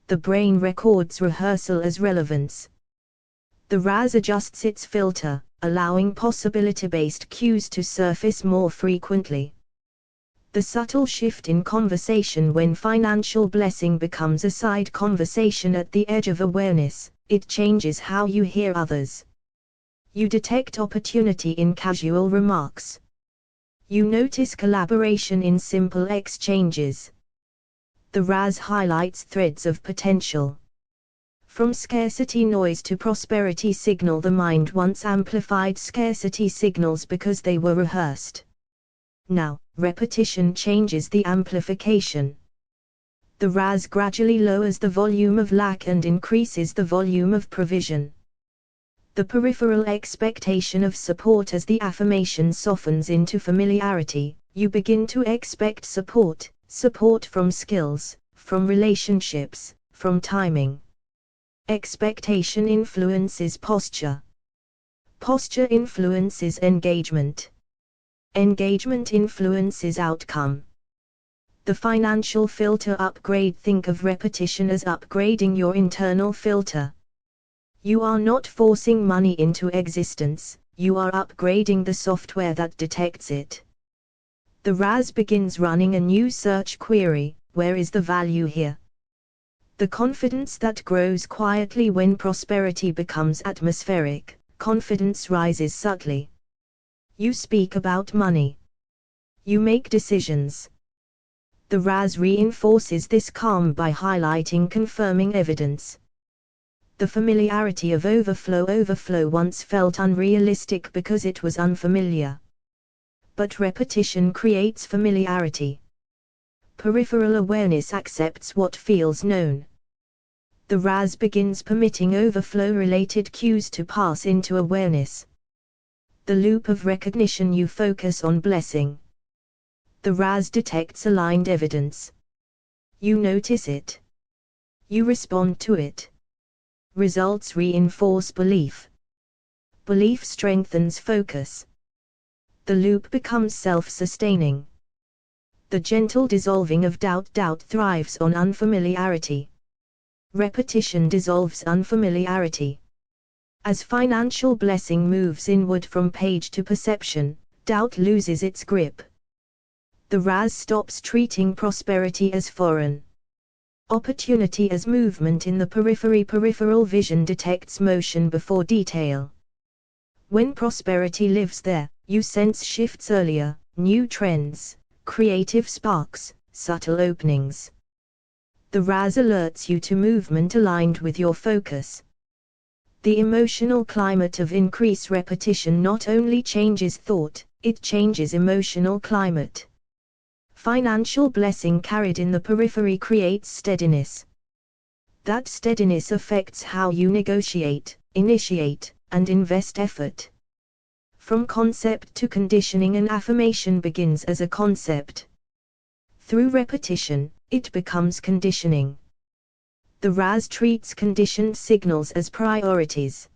The brain records rehearsal as relevance. The RAS adjusts its filter, allowing possibility-based cues to surface more frequently. The subtle shift in conversation. When financial blessing becomes a side conversation at the edge of awareness, it changes how you hear others. You detect opportunity in casual remarks. You notice collaboration in simple exchanges. The RAS highlights threads of potential. From scarcity noise to prosperity signal. The mind once amplified scarcity signals because they were rehearsed. Now, repetition changes the amplification. The RAS gradually lowers the volume of lack and increases the volume of provision. The peripheral expectation of support. As the affirmation softens into familiarity, you begin to expect support from skills, from relationships, from timing. Expectation influences posture. Posture influences engagement. Engagement influences outcome. The financial filter upgrade. Think of repetition as upgrading your internal filter. You are not forcing money into existence, you are upgrading the software that detects it. The RAS begins running a new search query: where is the value here? The confidence that grows quietly. When prosperity becomes atmospheric, confidence rises subtly. You speak about money. You make decisions. The RAS reinforces this calm by highlighting confirming evidence. The familiarity of overflow. Overflow once felt unrealistic because it was unfamiliar. But repetition creates familiarity. Peripheral awareness accepts what feels known. The RAS begins permitting overflow-related cues to pass into awareness. The loop of recognition. You focus on blessing. The RAS detects aligned evidence. You notice it. You respond to it. Results reinforce belief. Belief strengthens focus. The loop becomes self-sustaining. The gentle dissolving of doubt. Doubt thrives on unfamiliarity. Repetition dissolves unfamiliarity. As financial blessing moves inward from page to perception, doubt loses its grip. The RAS stops treating prosperity as foreign. Opportunity as movement in the periphery. Peripheral vision detects motion before detail. When prosperity lives there, you sense shifts earlier, new trends, creative sparks, subtle openings. The RAS alerts you to movement aligned with your focus. The emotional climate of increased repetition not only changes thought, it changes emotional climate. Financial blessing carried in the periphery creates steadiness. That steadiness affects how you negotiate, initiate, and invest effort. From concept to conditioning. An affirmation begins as a concept. Through repetition, it becomes conditioning. The RAS treats conditioned signals as priorities.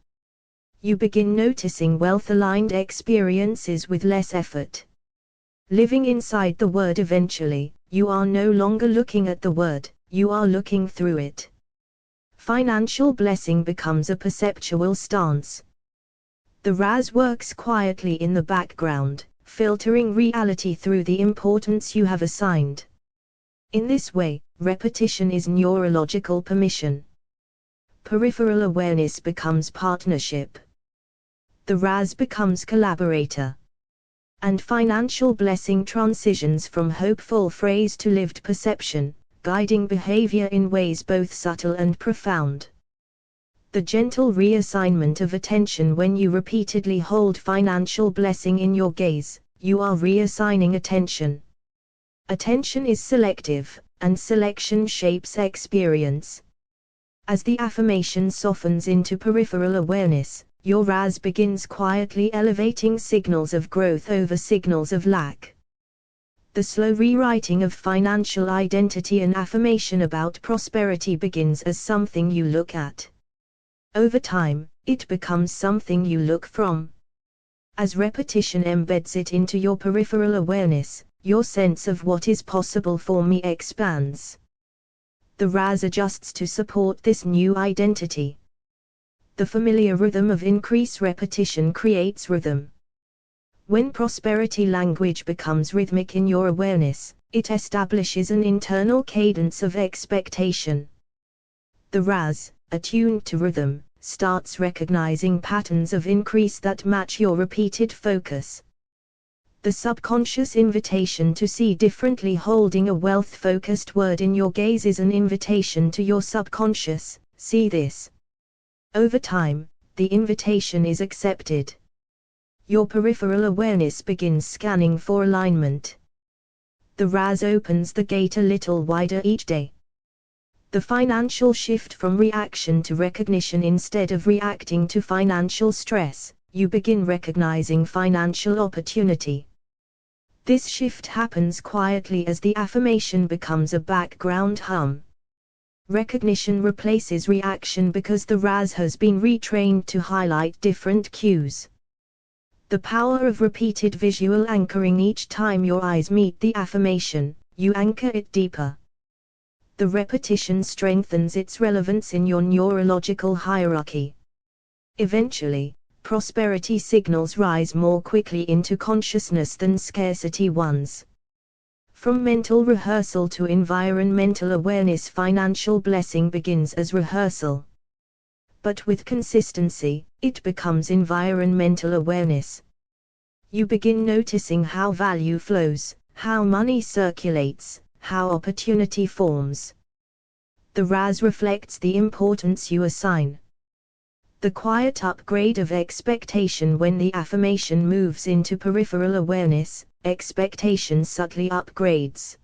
You begin noticing wealth-aligned experiences with less effort. Living inside the word. Eventually, you are no longer looking at the word, you are looking through it. Financial blessing becomes a perceptual stance. The RAS works quietly in the background, filtering reality through the importance you have assigned. In this way, repetition is neurological permission. Peripheral awareness becomes partnership. The RAS becomes collaborator. And financial blessing transitions from hopeful phrase to lived perception, guiding behavior in ways both subtle and profound. The gentle reassignment of attention. When you repeatedly hold financial blessing in your gaze, you are reassigning attention. Attention is selective, and selection shapes experience. As the affirmation softens into peripheral awareness, your RAS begins quietly elevating signals of growth over signals of lack. The slow rewriting of financial identity. An affirmation about prosperity begins as something you look at. Over time, it becomes something you look from. As repetition embeds it into your peripheral awareness, your sense of what is possible for me expands. The RAS adjusts to support this new identity. The familiar rhythm of increased repetition creates rhythm. When prosperity language becomes rhythmic in your awareness, it establishes an internal cadence of expectation. The RAS, attuned to rhythm, starts recognizing patterns of increase that match your repeated focus. The subconscious invitation to see differently. Holding a wealth-focused word in your gaze is an invitation to your subconscious, see this. Over time, the invitation is accepted. Your peripheral awareness begins scanning for alignment. The RAS opens the gate a little wider each day. The financial shift from reaction to recognition. Instead of reacting to financial stress, you begin recognizing financial opportunity. This shift happens quietly as the affirmation becomes a background hum. Recognition replaces reaction because the RAS has been retrained to highlight different cues. The power of repeated visual anchoring. Each time your eyes meet the affirmation, you anchor it deeper. The repetition strengthens its relevance in your neurological hierarchy. Eventually, prosperity signals rise more quickly into consciousness than scarcity ones. From mental rehearsal to environmental awareness, financial blessing begins as rehearsal. But with consistency, it becomes environmental awareness. You begin noticing how value flows, how money circulates, how opportunity forms. The RAS reflects the importance you assign. The quiet upgrade of expectation. When the affirmation moves into peripheral awareness, expectation subtly upgrades.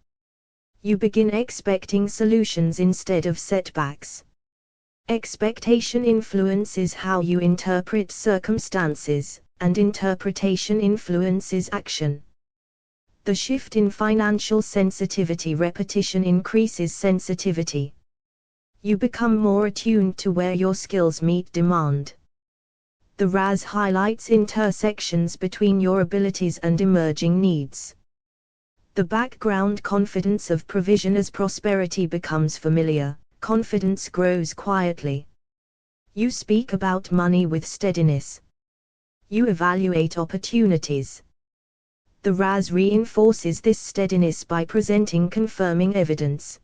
You begin expecting solutions instead of setbacks. Expectation influences how you interpret circumstances, and interpretation influences action. The shift in financial sensitivity. Repetition increases sensitivity. You become more attuned to where your skills meet demand. The RAS highlights intersections between your abilities and emerging needs. The background confidence of provision. As prosperity becomes familiar, confidence grows quietly. You speak about money with steadiness. You evaluate opportunities. The RAS reinforces this steadiness by presenting confirming evidence.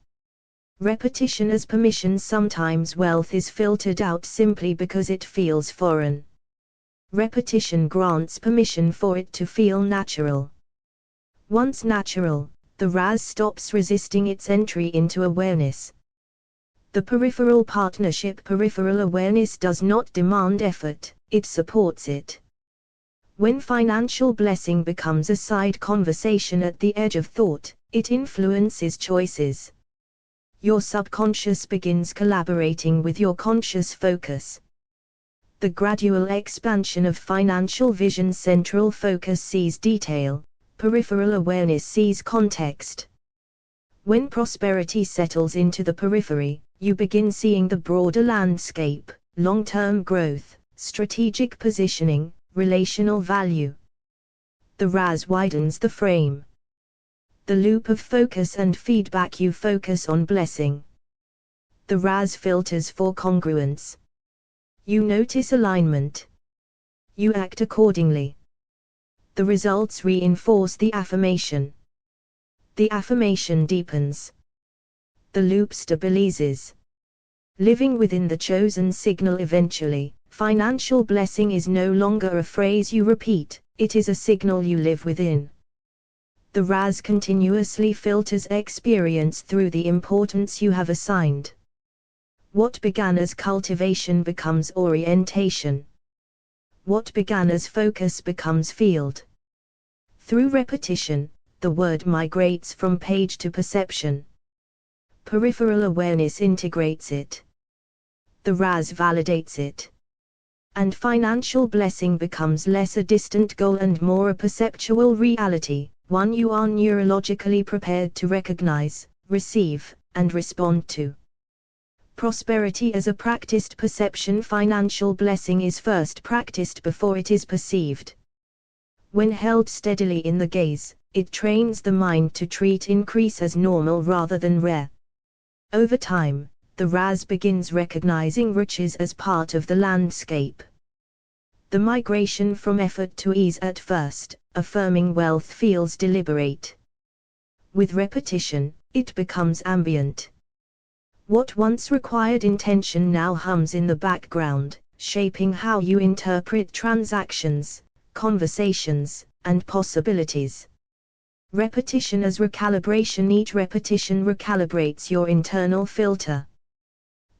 Repetition as permission. Sometimes wealth is filtered out simply because it feels foreign. Repetition grants permission for it to feel natural. Once natural, the RAS stops resisting its entry into awareness. The peripheral partnership. Peripheral awareness does not demand effort, it supports it. When financial blessing becomes a side conversation at the edge of thought, it influences choices. Your subconscious begins collaborating with your conscious focus. The gradual expansion of financial vision. Central focus sees detail, peripheral awareness sees context. When prosperity settles into the periphery, you begin seeing the broader landscape, long-term growth, strategic positioning, relational value. The RAS widens the frame. The loop of focus and feedback. You focus on blessing. The RAS filters for congruence. You notice alignment. You act accordingly. The results reinforce the affirmation. The affirmation deepens. The loop stabilizes. Living within the chosen signal eventually, financial blessing is no longer a phrase you repeat, it is a signal you live within. The RAS continuously filters experience through the importance you have assigned. What began as cultivation becomes orientation. What began as focus becomes field. Through repetition, the word migrates from page to perception. Peripheral awareness integrates it. The RAS validates it. And financial blessing becomes less a distant goal and more a perceptual reality, one you are neurologically prepared to recognize, receive, and respond to. Prosperity as a practiced perception. Financial blessing is first practiced before it is perceived. When held steadily in the gaze, it trains the mind to treat increase as normal rather than rare. Over time, the RAS begins recognizing riches as part of the landscape. The migration from effort to ease. At first, affirming wealth feels deliberate. With repetition, it becomes ambient. What once required intention now hums in the background, shaping how you interpret transactions, conversations, and possibilities. Repetition as recalibration. Each repetition recalibrates your internal filter.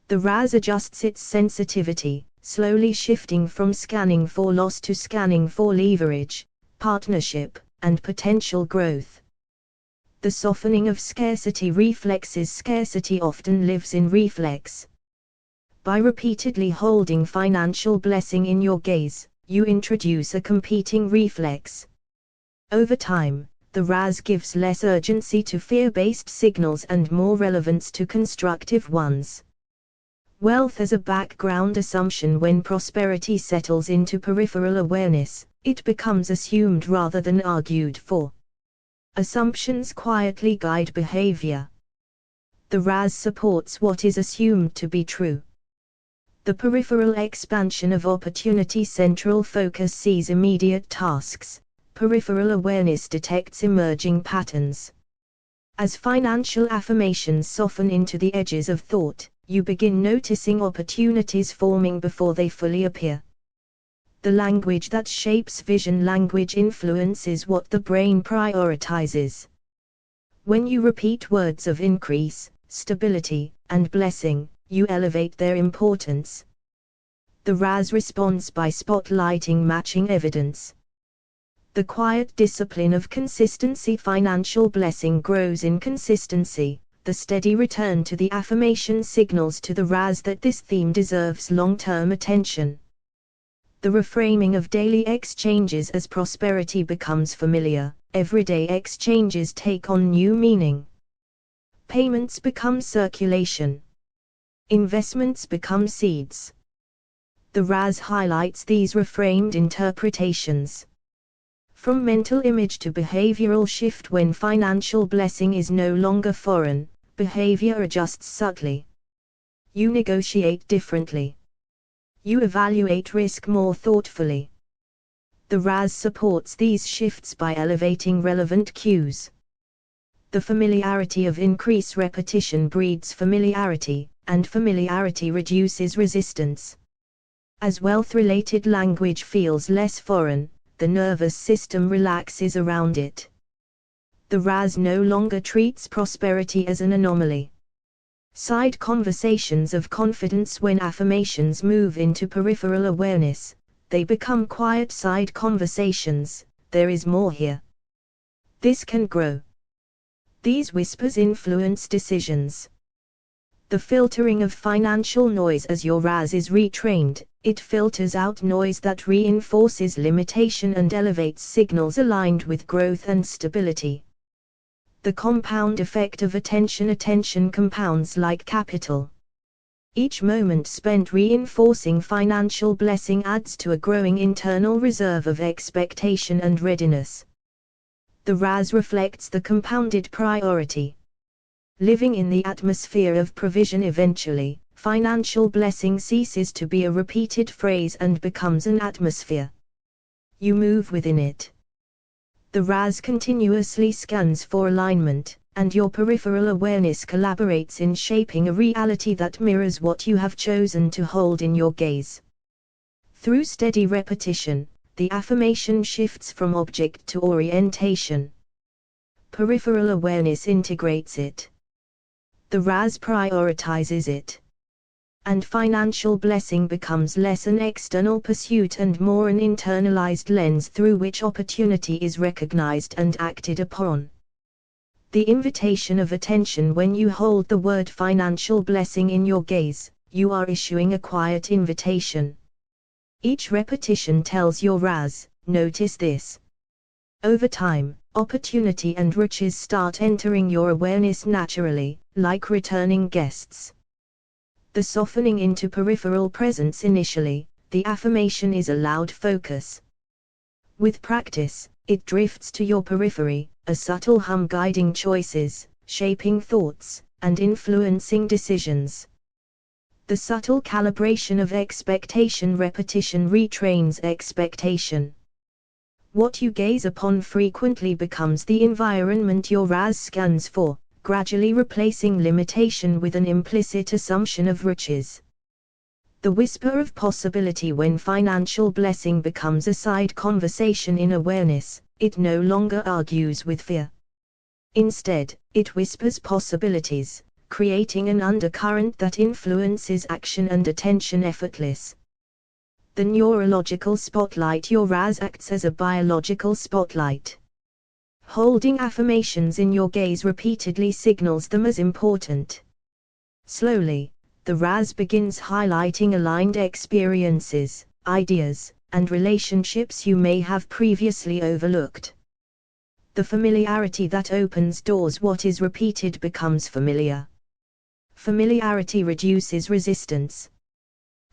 The RAS adjusts its sensitivity, slowly shifting from scanning for loss to scanning for leverage, partnership, and potential growth. The softening of scarcity reflexes. Scarcity often lives in reflex. By repeatedly holding financial blessing in your gaze, you introduce a competing reflex. Over time, the RAS gives less urgency to fear-based signals and more relevance to constructive ones. Wealth as a background assumption. When prosperity settles into peripheral awareness, it becomes assumed rather than argued for. Assumptions quietly guide behavior. The RAS supports what is assumed to be true. The peripheral expansion of opportunity. Central focus sees immediate tasks. Peripheral awareness detects emerging patterns. As financial affirmations soften into the edges of thought, you begin noticing opportunities forming before they fully appear. The language that shapes vision. Language influences what the brain prioritizes. When you repeat words of increase, stability, and blessing, you elevate their importance. The RAS responds by spotlighting matching evidence. The quiet discipline of consistency. Financial blessing grows in consistency. The steady return to the affirmation signals to the RAS that this theme deserves long-term attention. The reframing of daily exchanges. As prosperity becomes familiar, everyday exchanges take on new meaning. Payments become circulation. Investments become seeds. The RAS highlights these reframed interpretations. From mental image to behavioral shift. When financial blessing is no longer foreign, behavior adjusts subtly. You negotiate differently. You evaluate risk more thoughtfully. The RAS supports these shifts by elevating relevant cues. The familiarity of increase. Repetition breeds familiarity, and familiarity reduces resistance. As wealth-related language feels less foreign, the nervous system relaxes around it. The RAS no longer treats prosperity as an anomaly. Side conversations of confidence. When affirmations move into peripheral awareness, they become quiet side conversations. There is more here. This can grow. These whispers influence decisions. The filtering of financial noise. As your RAS is retrained, it filters out noise that reinforces limitation and elevates signals aligned with growth and stability. The compound effect of attention. Attention compounds like capital. Each moment spent reinforcing financial blessing adds to a growing internal reserve of expectation and readiness. The RAS reflects the compounded priority. Living in the atmosphere of provision. Eventually, financial blessing ceases to be a repeated phrase and becomes an atmosphere. You move within it. The RAS continuously scans for alignment, and your peripheral awareness collaborates in shaping a reality that mirrors what you have chosen to hold in your gaze. Through steady repetition, the affirmation shifts from object to orientation. Peripheral awareness integrates it. The RAS prioritizes it. And financial blessing becomes less an external pursuit and more an internalized lens through which opportunity is recognized and acted upon. The invitation of attention. When you hold the word financial blessing in your gaze, you are issuing a quiet invitation. Each repetition tells your RAS, notice this. Over time, opportunity and riches start entering your awareness naturally, like returning guests. The softening into peripheral presence. Initially, the affirmation is a loud focus. With practice, it drifts to your periphery, a subtle hum guiding choices, shaping thoughts, and influencing decisions. The subtle calibration of expectation. Repetition retrains expectation. What you gaze upon frequently becomes the environment your RAS scans for, gradually replacing limitation with an implicit assumption of riches. The whisper of possibility. When financial blessing becomes a side conversation in awareness, it no longer argues with fear. Instead, it whispers possibilities, creating an undercurrent that influences action and attention effortless. The neurological spotlight. Your RAS acts as a biological spotlight. Holding affirmations in your gaze repeatedly signals them as important. Slowly, the RAS begins highlighting aligned experiences, ideas, and relationships you may have previously overlooked. The familiarity that opens doors. What is repeated becomes familiar. Familiarity reduces resistance.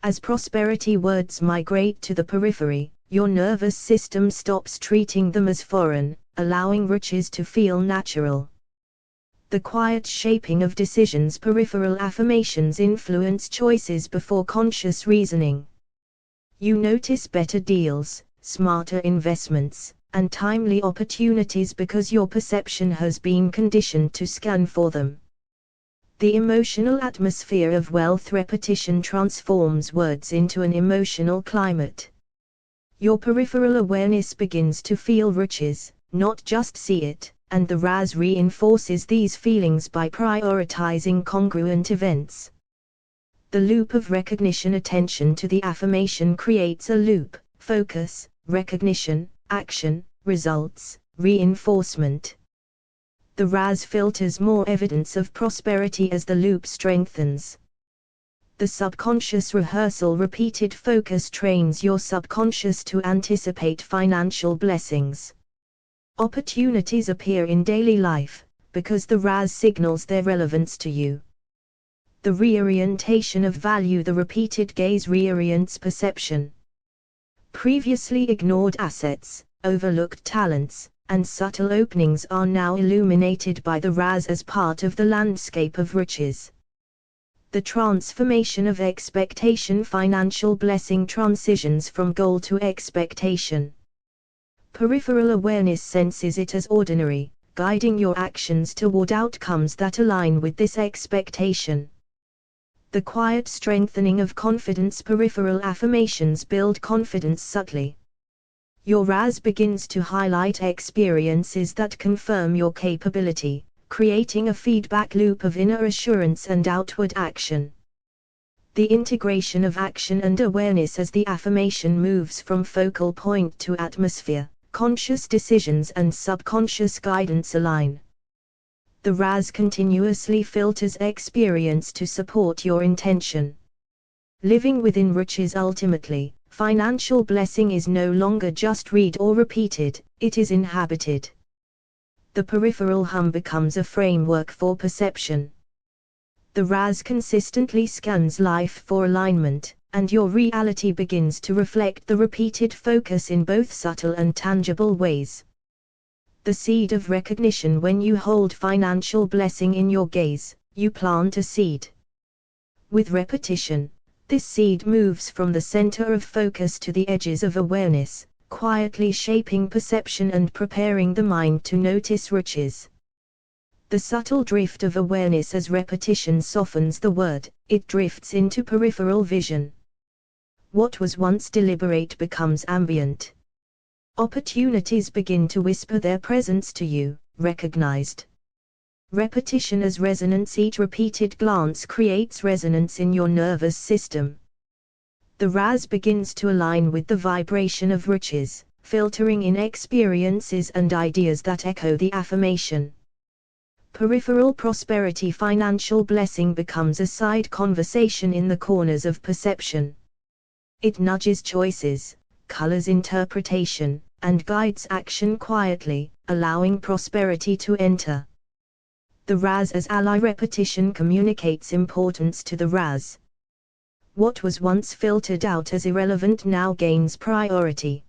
As prosperity words migrate to the periphery, your nervous system stops treating them as foreign, allowing riches to feel natural. The quiet shaping of decisions. Peripheral affirmations influence choices before conscious reasoning. You notice better deals, smarter investments, and timely opportunities because your perception has been conditioned to scan for them. The emotional atmosphere of wealth. Repetition transforms words into an emotional climate. Your peripheral awareness begins to feel riches, not just see it, and the RAS reinforces these feelings by prioritizing congruent events. The loop of recognition. Attention to the affirmation creates a loop: focus, recognition, action, results, reinforcement. The RAS filters more evidence of prosperity as the loop strengthens. The subconscious rehearsal. Repeated focus trains your subconscious to anticipate financial blessings. Opportunities appear in daily life, because the RAS signals their relevance to you. The reorientation of value. The repeated gaze reorients perception. Previously ignored assets, overlooked talents, and subtle openings are now illuminated by the RAS as part of the landscape of riches. The transformation of expectation. Financial blessing transitions from goal to expectation. Peripheral awareness senses it as ordinary, guiding your actions toward outcomes that align with this expectation. The quiet strengthening of confidence. Peripheral affirmations build confidence subtly. Your RAS begins to highlight experiences that confirm your capability, creating a feedback loop of inner assurance and outward action. The integration of action and awareness. As the affirmation moves from focal point to atmosphere, conscious decisions and subconscious guidance align. The RAS continuously filters experience to support your intention. Living within riches. Ultimately, financial blessing is no longer just read or repeated, it is inhabited. The peripheral hum becomes a framework for perception. The RAS consistently scans life for alignment, and your reality begins to reflect the repeated focus in both subtle and tangible ways. The seed of recognition. When you hold financial blessing in your gaze, you plant a seed. With repetition, this seed moves from the center of focus to the edges of awareness, quietly shaping perception and preparing the mind to notice riches. The subtle drift of awareness. As repetition softens the word, it drifts into peripheral vision. What was once deliberate becomes ambient. Opportunities begin to whisper their presence to you, recognized. Repetition as resonance. Each repeated glance creates resonance in your nervous system. The RAS begins to align with the vibration of riches, filtering in experiences and ideas that echo the affirmation. Peripheral prosperity. Financial blessing becomes a side conversation in the corners of perception. It nudges choices, colors interpretation, and guides action quietly, allowing prosperity to enter. The RAS as ally. Repetition communicates importance to the RAS. What was once filtered out as irrelevant now gains priority.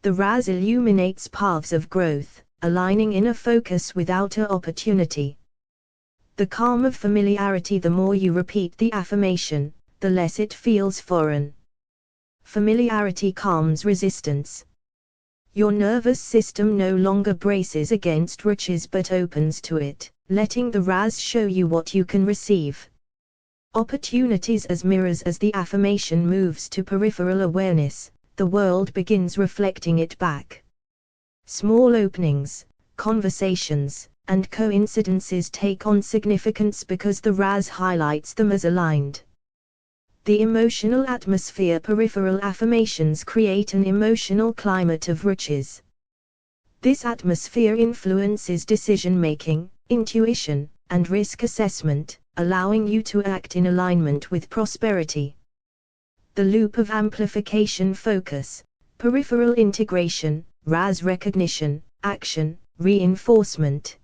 The RAS illuminates paths of growth, aligning inner focus with outer opportunity. The calm of familiarity. The more you repeat the affirmation, the less it feels foreign. Familiarity calms resistance. Your nervous system no longer braces against riches but opens to it, letting the RAS show you what you can receive. Opportunities as mirrors. As the affirmation moves to peripheral awareness, the world begins reflecting it back. Small openings, conversations, and coincidences take on significance because the RAS highlights them as aligned. The emotional atmosphere. Peripheral affirmations create an emotional climate of riches. This atmosphere influences decision-making, intuition, and risk assessment, allowing you to act in alignment with prosperity. The loop of amplification. Focus, peripheral integration, RAS recognition, action, reinforcement.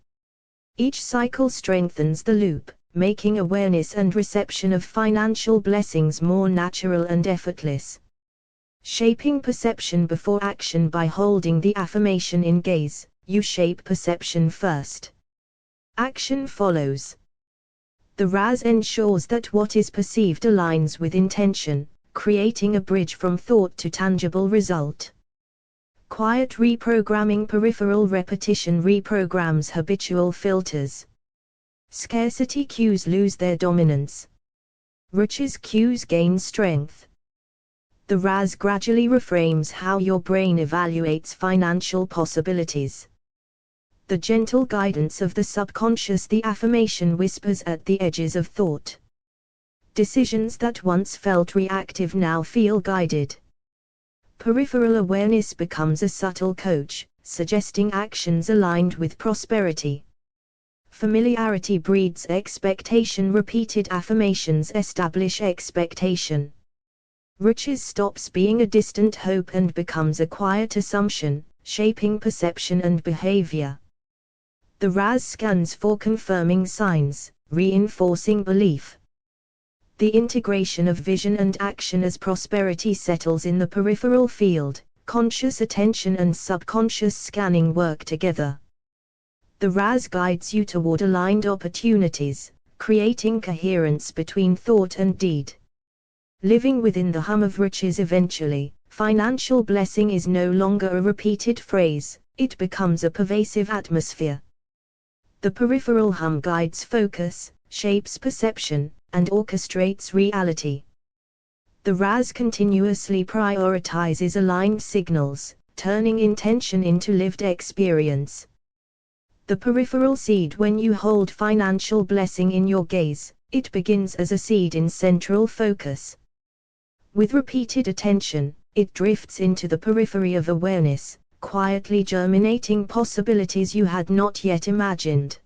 Each cycle strengthens the loop, making awareness and reception of financial blessings more natural and effortless. Shaping perception before action. By holding the affirmation in gaze, you shape perception first. Action follows. The RAS ensures that what is perceived aligns with intention, creating a bridge from thought to tangible result. Quiet reprogramming. Peripheral repetition reprograms habitual filters. Scarcity cues lose their dominance. Riches cues gain strength. The RAS gradually reframes how your brain evaluates financial possibilities. The gentle guidance of the subconscious. The affirmation whispers at the edges of thought. Decisions that once felt reactive now feel guided. Peripheral awareness becomes a subtle coach, suggesting actions aligned with prosperity. Familiarity breeds expectation. Repeated affirmations establish expectation. Riches stops being a distant hope and becomes a quiet assumption, shaping perception and behavior. The RAS scans for confirming signs, reinforcing belief. The integration of vision and action. As prosperity settles in the peripheral field, conscious attention and subconscious scanning work together. The RAS guides you toward aligned opportunities, creating coherence between thought and deed. Living within the hum of riches. Eventually, financial blessing is no longer a repeated phrase, it becomes a pervasive atmosphere. The peripheral hum guides focus, shapes perception, and orchestrates reality. The RAS continuously prioritizes aligned signals, turning intention into lived experience. The peripheral seed. When you hold financial blessing in your gaze, it begins as a seed in central focus. With repeated attention, it drifts into the periphery of awareness, quietly germinating possibilities you had not yet imagined.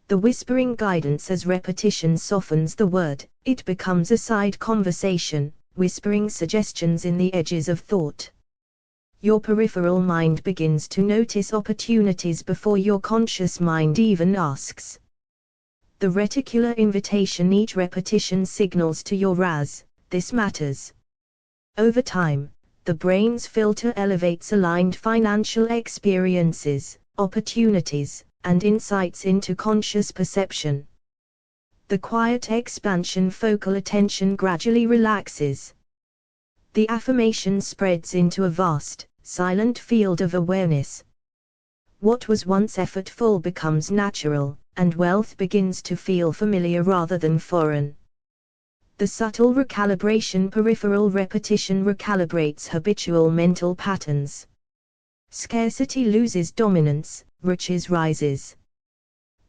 The whispering guidance. As repetition softens the word, it becomes a side conversation, whispering suggestions in the edges of thought. Your peripheral mind begins to notice opportunities before your conscious mind even asks. The reticular invitation. Each repetition signals to your RAS, this matters. Over time, the brain's filter elevates aligned financial experiences, opportunities, and insights into conscious perception. The quiet expansion. Focal attention gradually relaxes. The affirmation spreads into a vast, silent field of awareness. What was once effortful becomes natural, and wealth begins to feel familiar rather than foreign. The subtle recalibration, peripheral repetition recalibrates habitual mental patterns. Scarcity loses dominance, riches rises.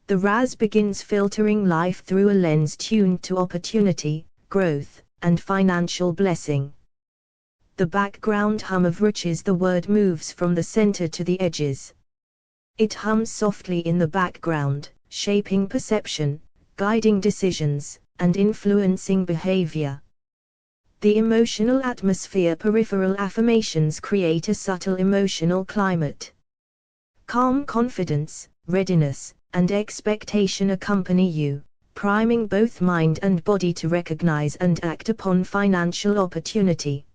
The RAS begins filtering life through a lens tuned to opportunity, growth, and financial blessing. The background hum of riches, the word moves from the center to the edges. It hums softly in the background, shaping perception, guiding decisions, and influencing behavior. The emotional atmosphere, peripheral affirmations create a subtle emotional climate. Calm confidence, readiness, and expectation accompany you, priming both mind and body to recognize and act upon financial opportunity.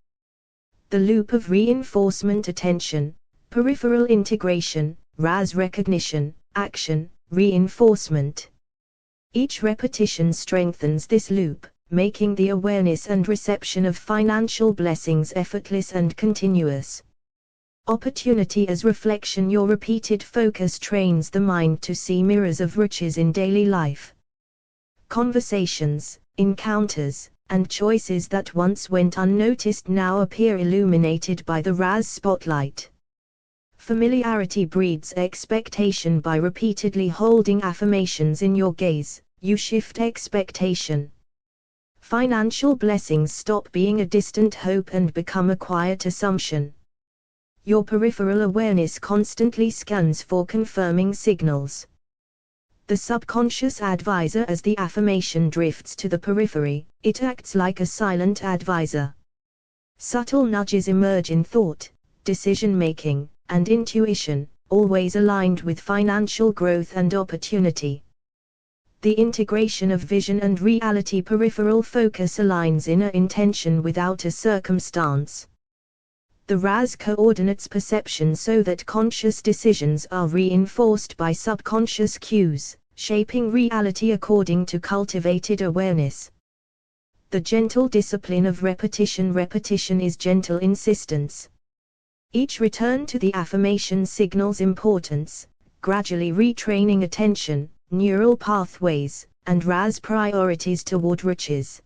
The loop of reinforcement, attention, peripheral integration, RAS recognition, action, reinforcement. Each repetition strengthens this loop, making the awareness and reception of financial blessings effortless and continuous. Opportunity as reflection, your repeated focus trains the mind to see mirrors of riches in daily life. Conversations, encounters, and choices that once went unnoticed now appear illuminated by the RAS spotlight. Familiarity breeds expectation. By repeatedly holding affirmations in your gaze, you shift expectation. Financial blessings stop being a distant hope and become a quiet assumption. Your peripheral awareness constantly scans for confirming signals. The subconscious advisor, as the affirmation drifts to the periphery, it acts like a silent advisor. Subtle nudges emerge in thought, decision-making, and intuition, always aligned with financial growth and opportunity. The integration of vision and reality, peripheral focus aligns inner intention with outer circumstance. The RAS coordinates perception so that conscious decisions are reinforced by subconscious cues, shaping reality according to cultivated awareness. The gentle discipline of repetition. Repetition is gentle insistence. Each return to the affirmation signals importance, gradually retraining attention, neural pathways, and RAS priorities toward riches.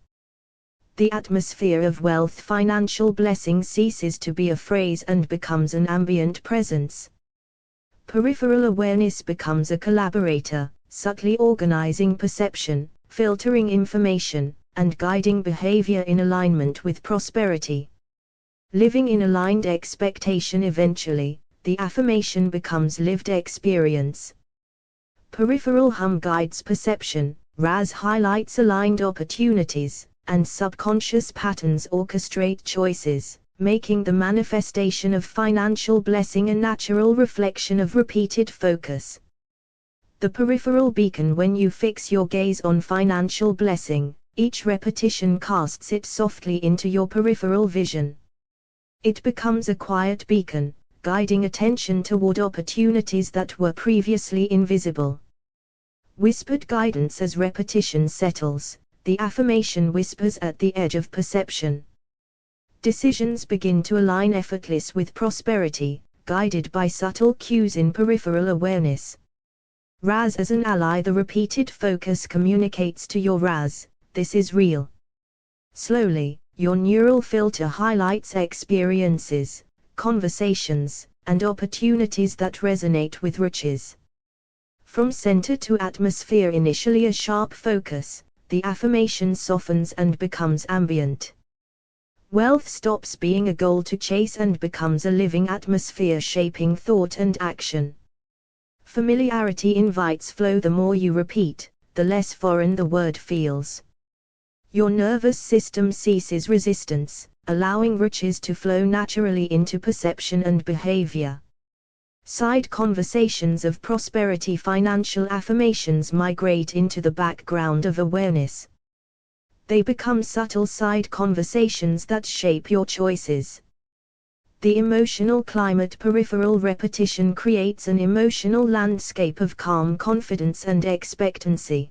The atmosphere of wealth, financial blessing ceases to be a phrase and becomes an ambient presence. Peripheral awareness becomes a collaborator, subtly organizing perception, filtering information, and guiding behavior in alignment with prosperity. Living in aligned expectation. Eventually, the affirmation becomes lived experience. Peripheral hum guides perception, RAS highlights aligned opportunities, and subconscious patterns orchestrate choices, making the manifestation of financial blessing a natural reflection of repeated focus. The peripheral beacon. When you fix your gaze on financial blessing, each repetition casts it softly into your peripheral vision. It becomes a quiet beacon, guiding attention toward opportunities that were previously invisible. Whispered guidance. As repetition settles, the affirmation whispers at the edge of perception. Decisions begin to align effortless with prosperity, guided by subtle cues in peripheral awareness. RAS as an ally. The repeated focus communicates to your RAS, this is real. Slowly, your neural filter highlights experiences, conversations, and opportunities that resonate with riches. From center to atmosphere. Initially a sharp focus, the affirmation softens and becomes ambient. Wealth stops being a goal to chase and becomes a living atmosphere shaping thought and action. Familiarity invites flow. The more you repeat, the less foreign the word feels. Your nervous system ceases resistance, allowing riches to flow naturally into perception and behavior. Side conversations of prosperity. Financial affirmations migrate into the background of awareness. They become subtle side conversations that shape your choices. The emotional climate. Peripheral repetition creates an emotional landscape of calm confidence and expectancy.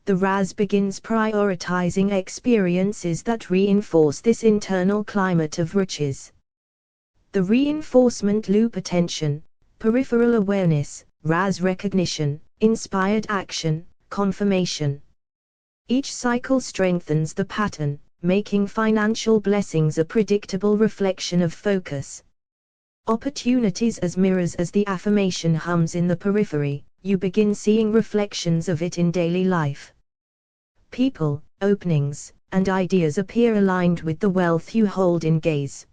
The RAS begins prioritizing experiences that reinforce this internal climate of riches. The reinforcement loop: attention, peripheral awareness, RAS recognition, inspired action, confirmation. Each cycle strengthens the pattern, making financial blessings a predictable reflection of focus. Opportunities as mirrors: as the affirmation hums in the periphery, you begin seeing reflections of it in daily life. People, openings, and ideas appear aligned with the wealth you hold in gaze.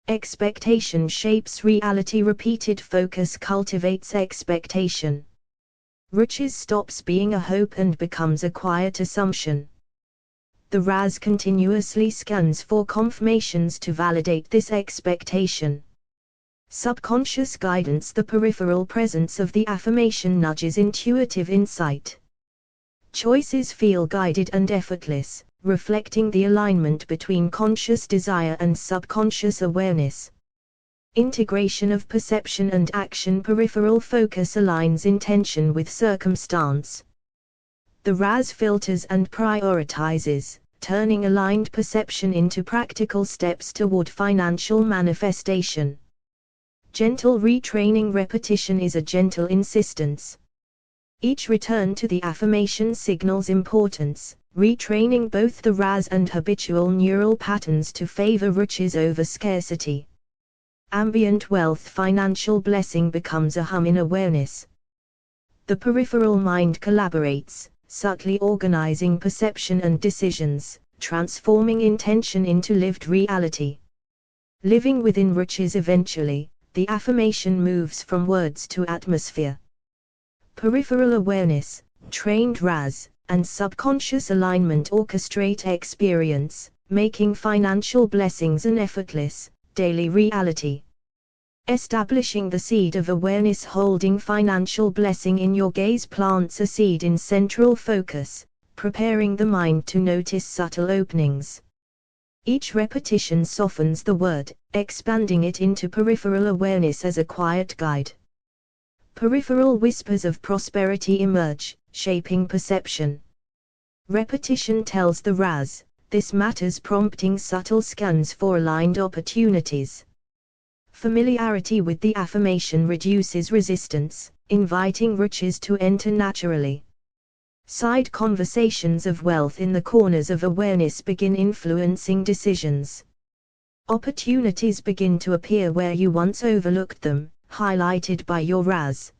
Expectation shapes reality: repeated focus cultivates expectation. Riches stops being a hope and becomes a quiet assumption. The RAS continuously scans for confirmations to validate this expectation. Subconscious guidance: the peripheral presence of the affirmation nudges intuitive insight. Choices feel guided and effortless, reflecting the alignment between conscious desire and subconscious awareness. Integration of perception and action: peripheral focus aligns intention with circumstance. The RAS filters and prioritizes, turning aligned perception into practical steps toward financial manifestation. Gentle retraining: repetition is a gentle insistence. Each return to the affirmation signals importance, retraining both the RAS and habitual neural patterns to favor riches over scarcity. Ambient wealth: financial blessing becomes a hum in awareness. The peripheral mind collaborates, subtly organizing perception and decisions, transforming intention into lived reality. Living within riches: eventually, the affirmation moves from words to atmosphere. Peripheral awareness, trained RAS, and subconscious alignment orchestrate experience, making financial blessings an effortless, daily reality. Establishing the seed of awareness: holding financial blessing in your gaze plants a seed in central focus, preparing the mind to notice subtle openings. Each repetition softens the word, expanding it into peripheral awareness as a quiet guide. Peripheral whispers of prosperity emerge, shaping perception. Repetition tells the RAS, this matters, prompting subtle scans for aligned opportunities. Familiarity with the affirmation reduces resistance, inviting riches to enter naturally. Side conversations of wealth in the corners of awareness begin influencing decisions. Opportunities begin to appear where you once overlooked them, highlighted by your RAS.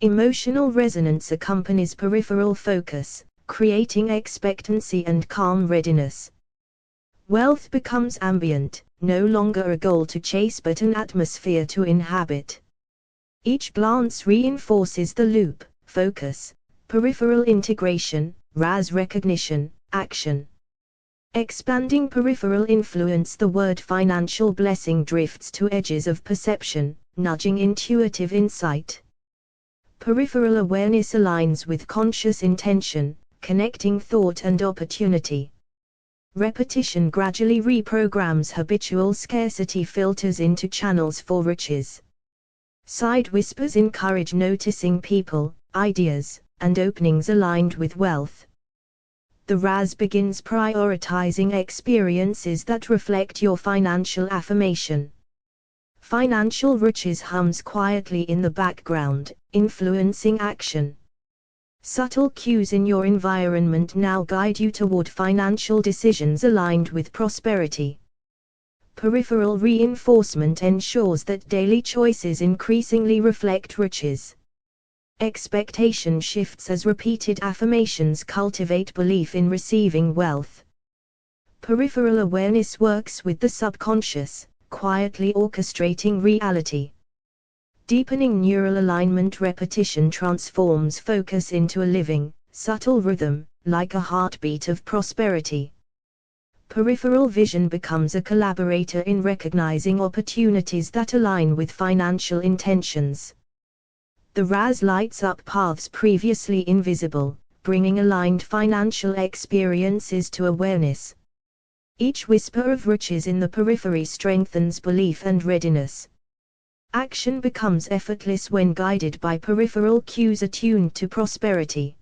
Emotional resonance accompanies peripheral focus, creating expectancy and calm readiness. Wealth becomes ambient, no longer a goal to chase but an atmosphere to inhabit. Each glance reinforces the loop: focus, peripheral integration, RAS recognition, action. Expanding peripheral influence: the word financial blessing drifts to edges of perception, nudging intuitive insight. Peripheral awareness aligns with conscious intention, connecting thought and opportunity. Repetition gradually reprograms habitual scarcity filters into channels for riches. Side whispers encourage noticing people, ideas, and openings aligned with wealth. The RAS begins prioritizing experiences that reflect your financial affirmation. Financial riches hums quietly in the background, influencing action. Subtle cues in your environment now guide you toward financial decisions aligned with prosperity. Peripheral reinforcement ensures that daily choices increasingly reflect riches. Expectation shifts as repeated affirmations cultivate belief in receiving wealth. Peripheral awareness works with the subconscious, quietly orchestrating reality. Deepening neural alignment: repetition transforms focus into a living, subtle rhythm, like a heartbeat of prosperity. Peripheral vision becomes a collaborator in recognizing opportunities that align with financial intentions. The RAS lights up paths previously invisible, bringing aligned financial experiences to awareness. Each whisper of riches in the periphery strengthens belief and readiness. Action becomes effortless when guided by peripheral cues attuned to prosperity.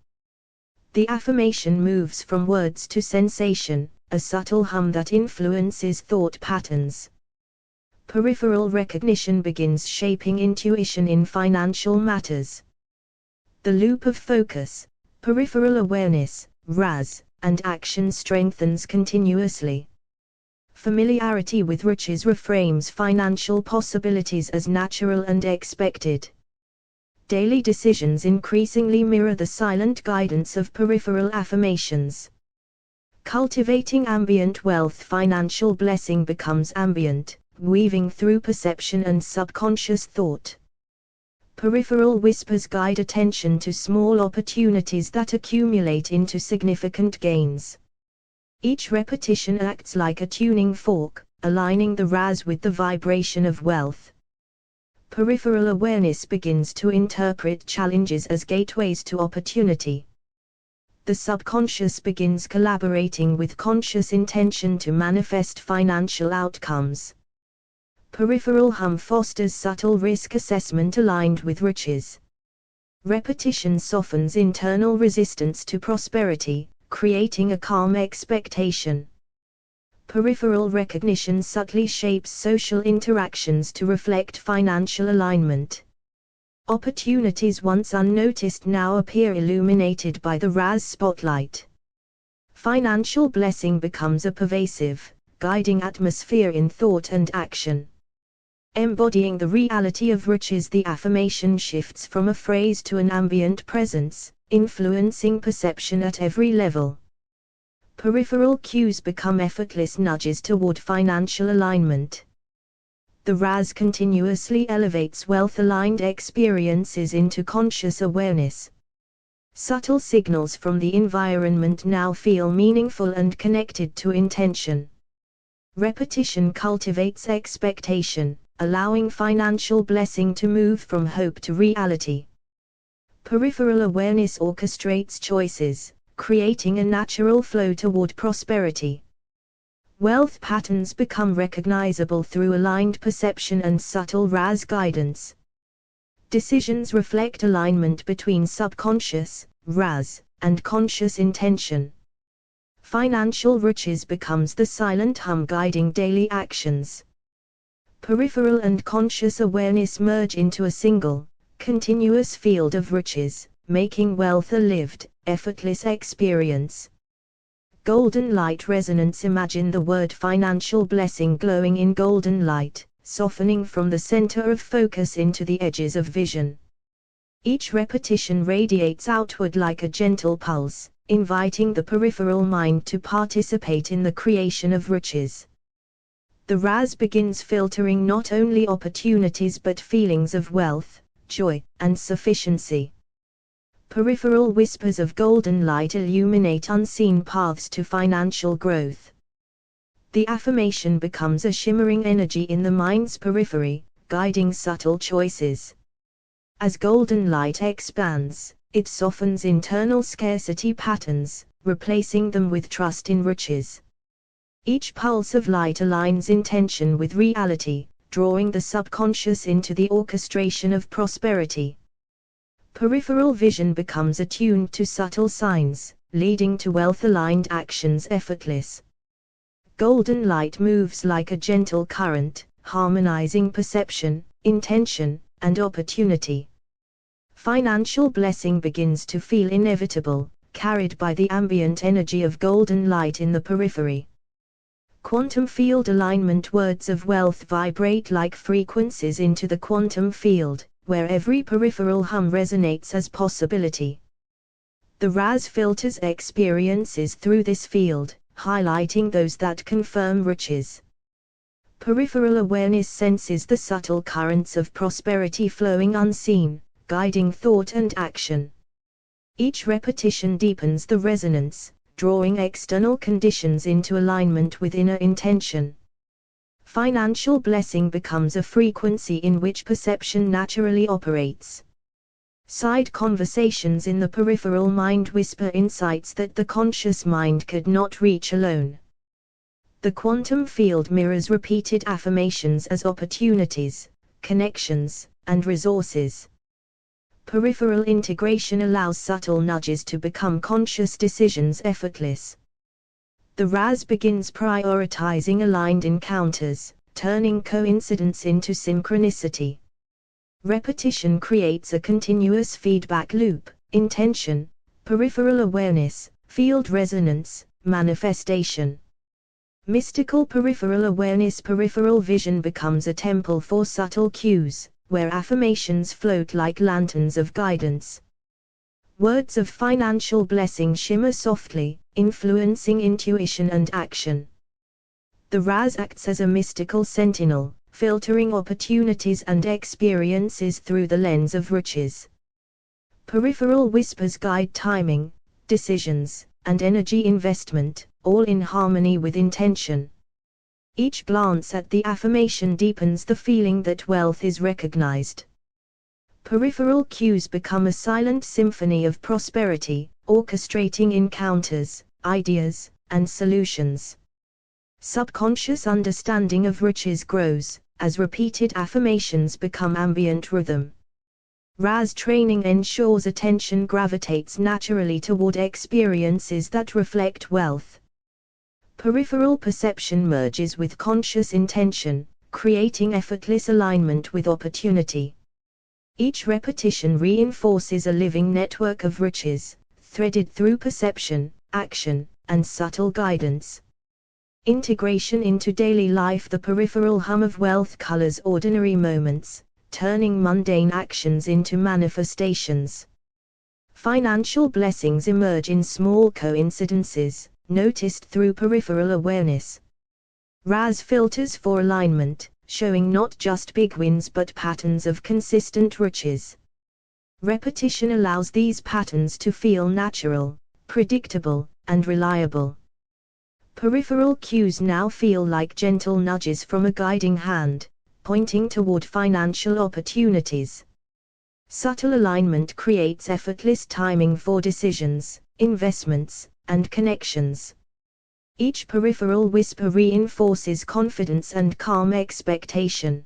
The affirmation moves from words to sensation, a subtle hum that influences thought patterns. Peripheral recognition begins shaping intuition in financial matters. The loop of focus, peripheral awareness, RAS, and action strengthens continuously. Familiarity with riches reframes financial possibilities as natural and expected. Daily decisions increasingly mirror the silent guidance of peripheral affirmations. Cultivating ambient wealth. Financial blessing becomes ambient, weaving through perception and subconscious thought. Peripheral whispers guide attention to small opportunities that accumulate into significant gains. Each repetition acts like a tuning fork, aligning the RAS with the vibration of wealth. Peripheral awareness begins to interpret challenges as gateways to opportunity. The subconscious begins collaborating with conscious intention to manifest financial outcomes. Peripheral hum fosters subtle risk assessment aligned with riches. Repetition softens internal resistance to prosperity, creating a calm expectation. Peripheral recognition subtly shapes social interactions to reflect financial alignment. Opportunities once unnoticed now appear illuminated by the RAS spotlight. Financial blessing becomes a pervasive, guiding atmosphere in thought and action. Embodying the reality of riches, the affirmation shifts from a phrase to an ambient presence, influencing perception at every level. Peripheral cues become effortless nudges toward financial alignment. The RAS continuously elevates wealth-aligned experiences into conscious awareness. Subtle signals from the environment now feel meaningful and connected to intention. Repetition cultivates expectation, allowing financial blessing to move from hope to reality. Peripheral awareness orchestrates choices, creating a natural flow toward prosperity. Wealth patterns become recognizable through aligned perception and subtle RAS guidance. Decisions reflect alignment between subconscious, RAS, and conscious intention. Financial riches becomes the silent hum guiding daily actions. Peripheral and conscious awareness merge into a single, continuous field of riches, making wealth a lived, effortless experience. Golden light resonance. Imagine the word financial blessing glowing in golden light, softening from the center of focus into the edges of vision. Each repetition radiates outward like a gentle pulse, inviting the peripheral mind to participate in the creation of riches. The RAS begins filtering not only opportunities but feelings of wealth, joy, and sufficiency. Peripheral whispers of golden light illuminate unseen paths to financial growth. The affirmation becomes a shimmering energy in the mind's periphery, guiding subtle choices. As golden light expands, it softens internal scarcity patterns, replacing them with trust in riches. Each pulse of light aligns intention with reality, drawing the subconscious into the orchestration of prosperity. Peripheral vision becomes attuned to subtle signs, leading to wealth-aligned actions effortless. Golden light moves like a gentle current, harmonizing perception, intention, and opportunity. Financial blessing begins to feel inevitable, carried by the ambient energy of golden light in the periphery. Quantum field alignment. Words of wealth vibrate like frequencies into the quantum field, where every peripheral hum resonates as possibility. The RAS filters experiences through this field, highlighting those that confirm riches. Peripheral awareness senses the subtle currents of prosperity flowing unseen, guiding thought and action. Each repetition deepens the resonance, drawing external conditions into alignment with inner intention. Financial blessing becomes a frequency in which perception naturally operates. Side conversations in the peripheral mind whisper insights that the conscious mind could not reach alone. The quantum field mirrors repeated affirmations as opportunities, connections, and resources. Peripheral integration allows subtle nudges to become conscious decisions effortless. The RAS begins prioritizing aligned encounters, turning coincidence into synchronicity. Repetition creates a continuous feedback loop: intention, peripheral awareness, field resonance, manifestation. Mystical peripheral awareness. Peripheral vision becomes a temple for subtle cues, where affirmations float like lanterns of guidance. Words of financial blessing shimmer softly, influencing intuition and action. The RAS acts as a mystical sentinel, filtering opportunities and experiences through the lens of riches. Peripheral whispers guide timing, decisions, and energy investment, all in harmony with intention. Each glance at the affirmation deepens the feeling that wealth is recognized. Peripheral cues become a silent symphony of prosperity, orchestrating encounters, ideas, and solutions. Subconscious understanding of riches grows, as repeated affirmations become ambient rhythm. RAS training ensures attention gravitates naturally toward experiences that reflect wealth. Peripheral perception merges with conscious intention, creating effortless alignment with opportunity. Each repetition reinforces a living network of riches, threaded through perception, action, and subtle guidance. Integration into daily life. The peripheral hum of wealth colors ordinary moments, turning mundane actions into manifestations. Financial blessings emerge in small coincidences, noticed through peripheral awareness. RAS filters for alignment, showing not just big wins but patterns of consistent riches. Repetition allows these patterns to feel natural, predictable, and reliable. Peripheral cues now feel like gentle nudges from a guiding hand, pointing toward financial opportunities. Subtle alignment creates effortless timing for decisions, investments, and connections. Each peripheral whisper reinforces confidence and calm expectation.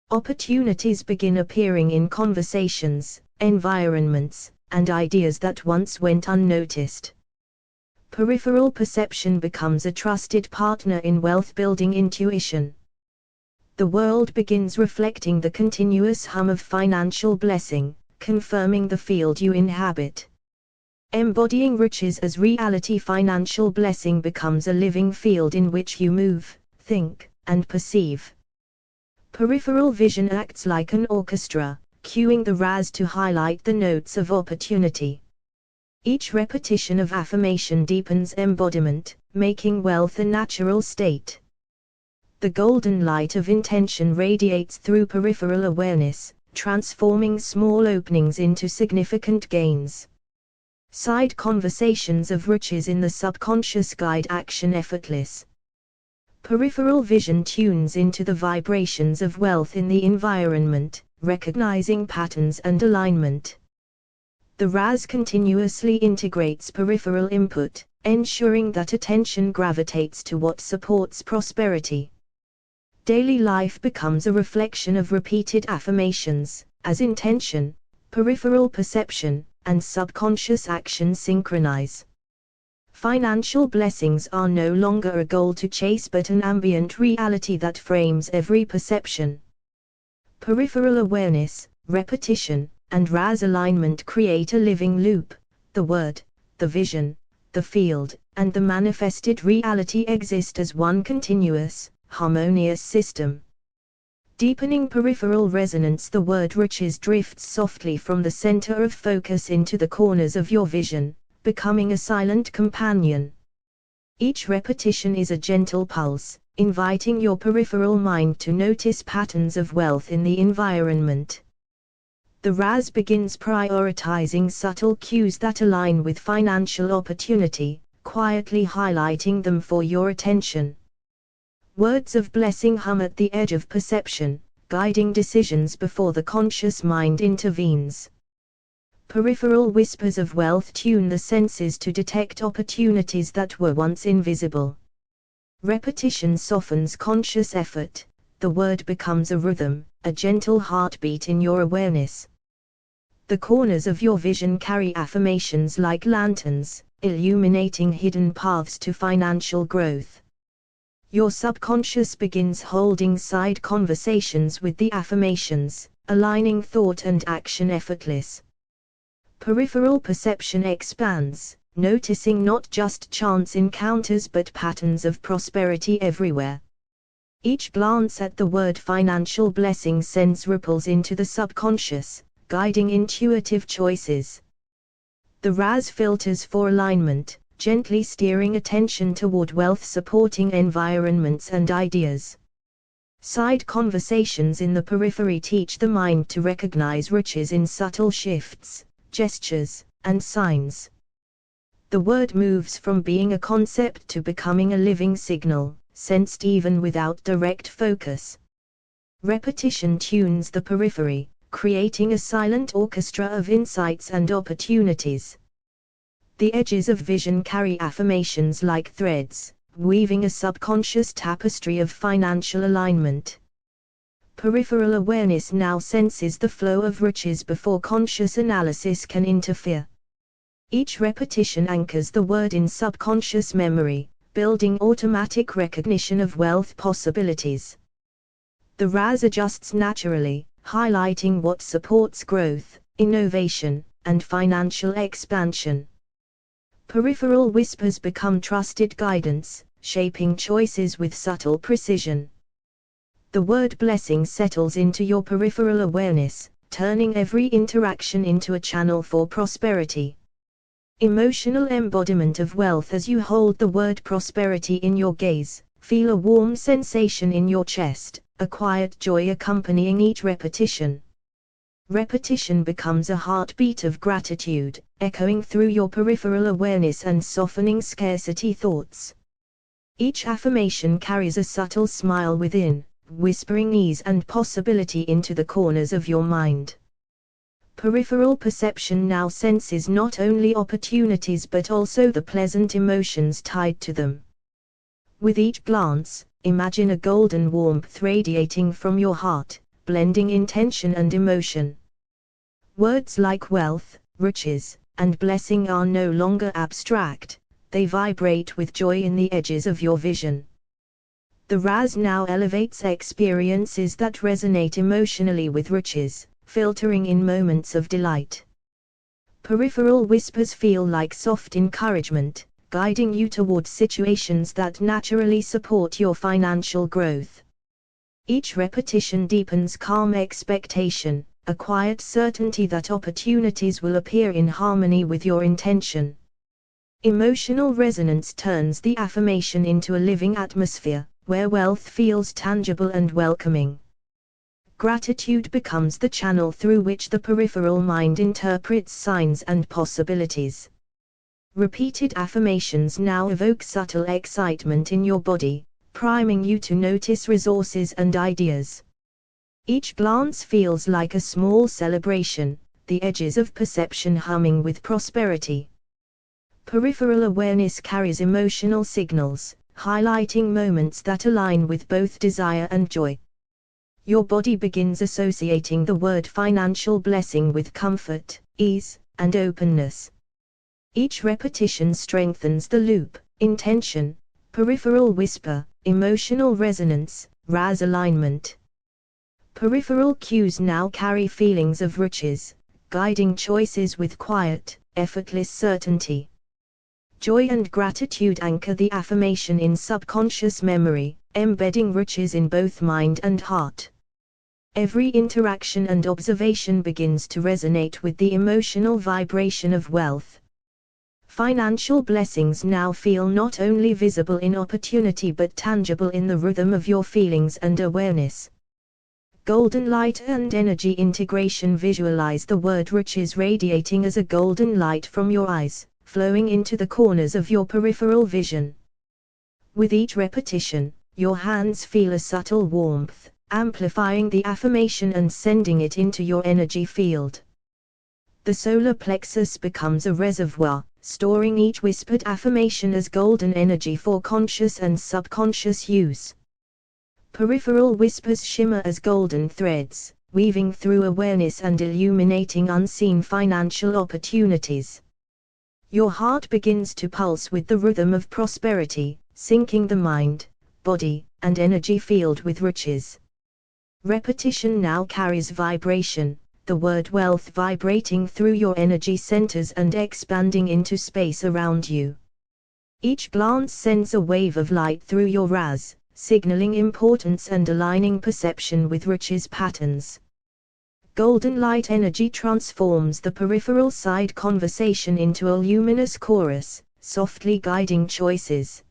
Opportunities begin appearing in conversations, environments, and ideas that once went unnoticed. Peripheral perception becomes a trusted partner in wealth-building intuition. The world begins reflecting the continuous hum of financial blessing, confirming the field you inhabit. Embodying riches as reality. Financial blessing becomes a living field in which you move, think, and perceive. Peripheral vision acts like an orchestra, cueing the RAS to highlight the notes of opportunity. Each repetition of affirmation deepens embodiment, making wealth a natural state. The golden light of intention radiates through peripheral awareness, transforming small openings into significant gains. Side conversations of riches in the subconscious guide action effortless. Peripheral vision tunes into the vibrations of wealth in the environment, recognizing patterns and alignment. The RAS continuously integrates peripheral input, ensuring that attention gravitates to what supports prosperity. Daily life becomes a reflection of repeated affirmations, as intention, peripheral perception, and subconscious action synchronize. Financial blessings are no longer a goal to chase but an ambient reality that frames every perception. Peripheral awareness, repetition, and RAS alignment create a living loop. The word, the vision, the field, and the manifested reality exist as one continuous, harmonious system. Deepening peripheral resonance. The word riches drifts softly from the center of focus into the corners of your vision, becoming a silent companion. Each repetition is a gentle pulse, inviting your peripheral mind to notice patterns of wealth in the environment. The RAS begins prioritizing subtle cues that align with financial opportunity, quietly highlighting them for your attention. Words of blessing hum at the edge of perception, guiding decisions before the conscious mind intervenes. Peripheral whispers of wealth tune the senses to detect opportunities that were once invisible. Repetition softens conscious effort. The word becomes a rhythm, a gentle heartbeat in your awareness. The corners of your vision carry affirmations like lanterns, illuminating hidden paths to financial growth. Your subconscious begins holding side conversations with the affirmations, aligning thought and action effortless. Peripheral perception expands, noticing not just chance encounters but patterns of prosperity everywhere. Each glance at the word financial blessing sends ripples into the subconscious, guiding intuitive choices. The RAS filters for alignment, gently steering attention toward wealth-supporting environments and ideas. Side conversations in the periphery teach the mind to recognize riches in subtle shifts, gestures, and signs. The word moves from being a concept to becoming a living signal, sensed even without direct focus. Repetition tunes the periphery, creating a silent orchestra of insights and opportunities. The edges of vision carry affirmations like threads, weaving a subconscious tapestry of financial alignment. Peripheral awareness now senses the flow of riches before conscious analysis can interfere. Each repetition anchors the word in subconscious memory, building automatic recognition of wealth possibilities. The RAS adjusts naturally, highlighting what supports growth, innovation, and financial expansion. Peripheral whispers become trusted guidance, shaping choices with subtle precision. The word blessing settles into your peripheral awareness, turning every interaction into a channel for prosperity. Emotional embodiment of wealth. As you hold the word prosperity in your gaze, feel a warm sensation in your chest, a quiet joy accompanying each repetition. Repetition becomes a heartbeat of gratitude, echoing through your peripheral awareness and softening scarcity thoughts. Each affirmation carries a subtle smile within, whispering ease and possibility into the corners of your mind. Peripheral perception now senses not only opportunities but also the pleasant emotions tied to them. With each glance, imagine a golden warmth radiating from your heart, blending intention and emotion. Words like wealth, riches, and blessing are no longer abstract, they vibrate with joy in the edges of your vision. The RAS now elevates experiences that resonate emotionally with riches, filtering in moments of delight. Peripheral whispers feel like soft encouragement, guiding you towards situations that naturally support your financial growth. Each repetition deepens calm expectation, a quiet certainty that opportunities will appear in harmony with your intention. Emotional resonance turns the affirmation into a living atmosphere, where wealth feels tangible and welcoming. Gratitude becomes the channel through which the peripheral mind interprets signs and possibilities. Repeated affirmations now evoke subtle excitement in your body, priming you to notice resources and ideas. Each glance feels like a small celebration, the edges of perception humming with prosperity. Peripheral awareness carries emotional signals, highlighting moments that align with both desire and joy. Your body begins associating the word financial blessing with comfort, ease, and openness. Each repetition strengthens the loop: intention, peripheral whisper, emotional resonance, RAS alignment. Peripheral cues now carry feelings of riches, guiding choices with quiet, effortless certainty. Joy and gratitude anchor the affirmation in subconscious memory, embedding riches in both mind and heart. Every interaction and observation begins to resonate with the emotional vibration of wealth. Financial blessings now feel not only visible in opportunity but tangible in the rhythm of your feelings and awareness. Golden light and energy integration. Visualize the word riches radiating as a golden light from your eyes, flowing into the corners of your peripheral vision. With each repetition, your hands feel a subtle warmth, amplifying the affirmation and sending it into your energy field. The solar plexus becomes a reservoir, storing each whispered affirmation as golden energy for conscious and subconscious use. Peripheral whispers shimmer as golden threads, weaving through awareness and illuminating unseen financial opportunities. Your heart begins to pulse with the rhythm of prosperity, syncing the mind, body, and energy field with riches. Repetition now carries vibration, the word wealth vibrating through your energy centers and expanding into space around you. Each glance sends a wave of light through your ras, signaling importance and aligning perception with riches patterns. Golden light energy transforms the peripheral side conversation into a luminous chorus, softly guiding choices.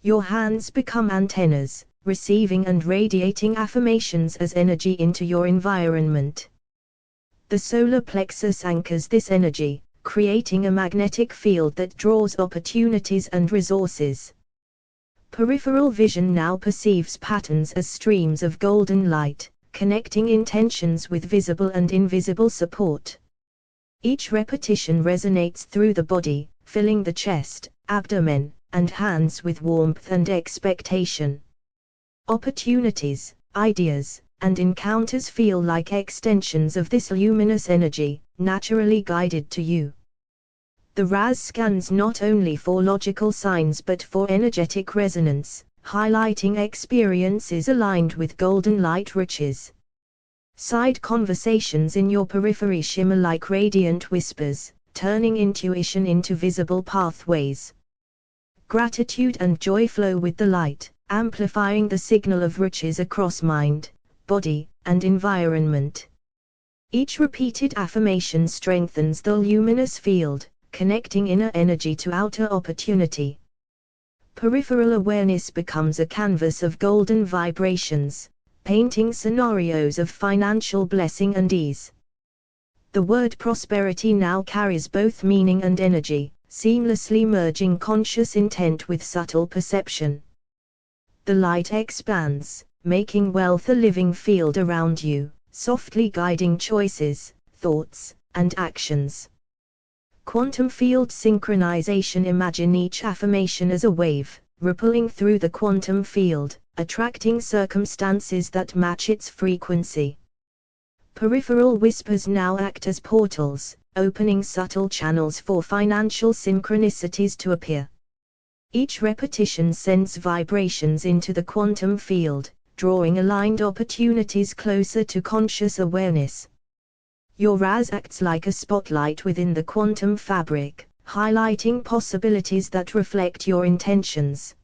Your hands become antennas, receiving and radiating affirmations as energy into your environment. The solar plexus anchors this energy, creating a magnetic field that draws opportunities and resources. Peripheral vision now perceives patterns as streams of golden light, connecting intentions with visible and invisible support. Each repetition resonates through the body, filling the chest, abdomen, and hands with warmth and expectation. Opportunities, ideas, and encounters feel like extensions of this luminous energy, naturally guided to you. The ras scans not only for logical signs but for energetic resonance, highlighting experiences aligned with golden light riches. Side conversations in your periphery shimmer like radiant whispers, turning intuition into visible pathways. Gratitude and joy flow with the light, amplifying the signal of riches across mind, body, and environment. Each repeated affirmation strengthens the luminous field, connecting inner energy to outer opportunity. Peripheral awareness becomes a canvas of golden vibrations, painting scenarios of financial blessing and ease. The word prosperity now carries both meaning and energy, seamlessly merging conscious intent with subtle perception. The light expands, making wealth a living field around you, softly guiding choices, thoughts, and actions. Quantum field synchronization. Imagine each affirmation as a wave, rippling through the quantum field, attracting circumstances that match its frequency. Peripheral whispers now act as portals, opening subtle channels for financial synchronicities to appear. Each repetition sends vibrations into the quantum field, drawing aligned opportunities closer to conscious awareness. Your ras acts like a spotlight within the quantum fabric, highlighting possibilities that reflect your intentions.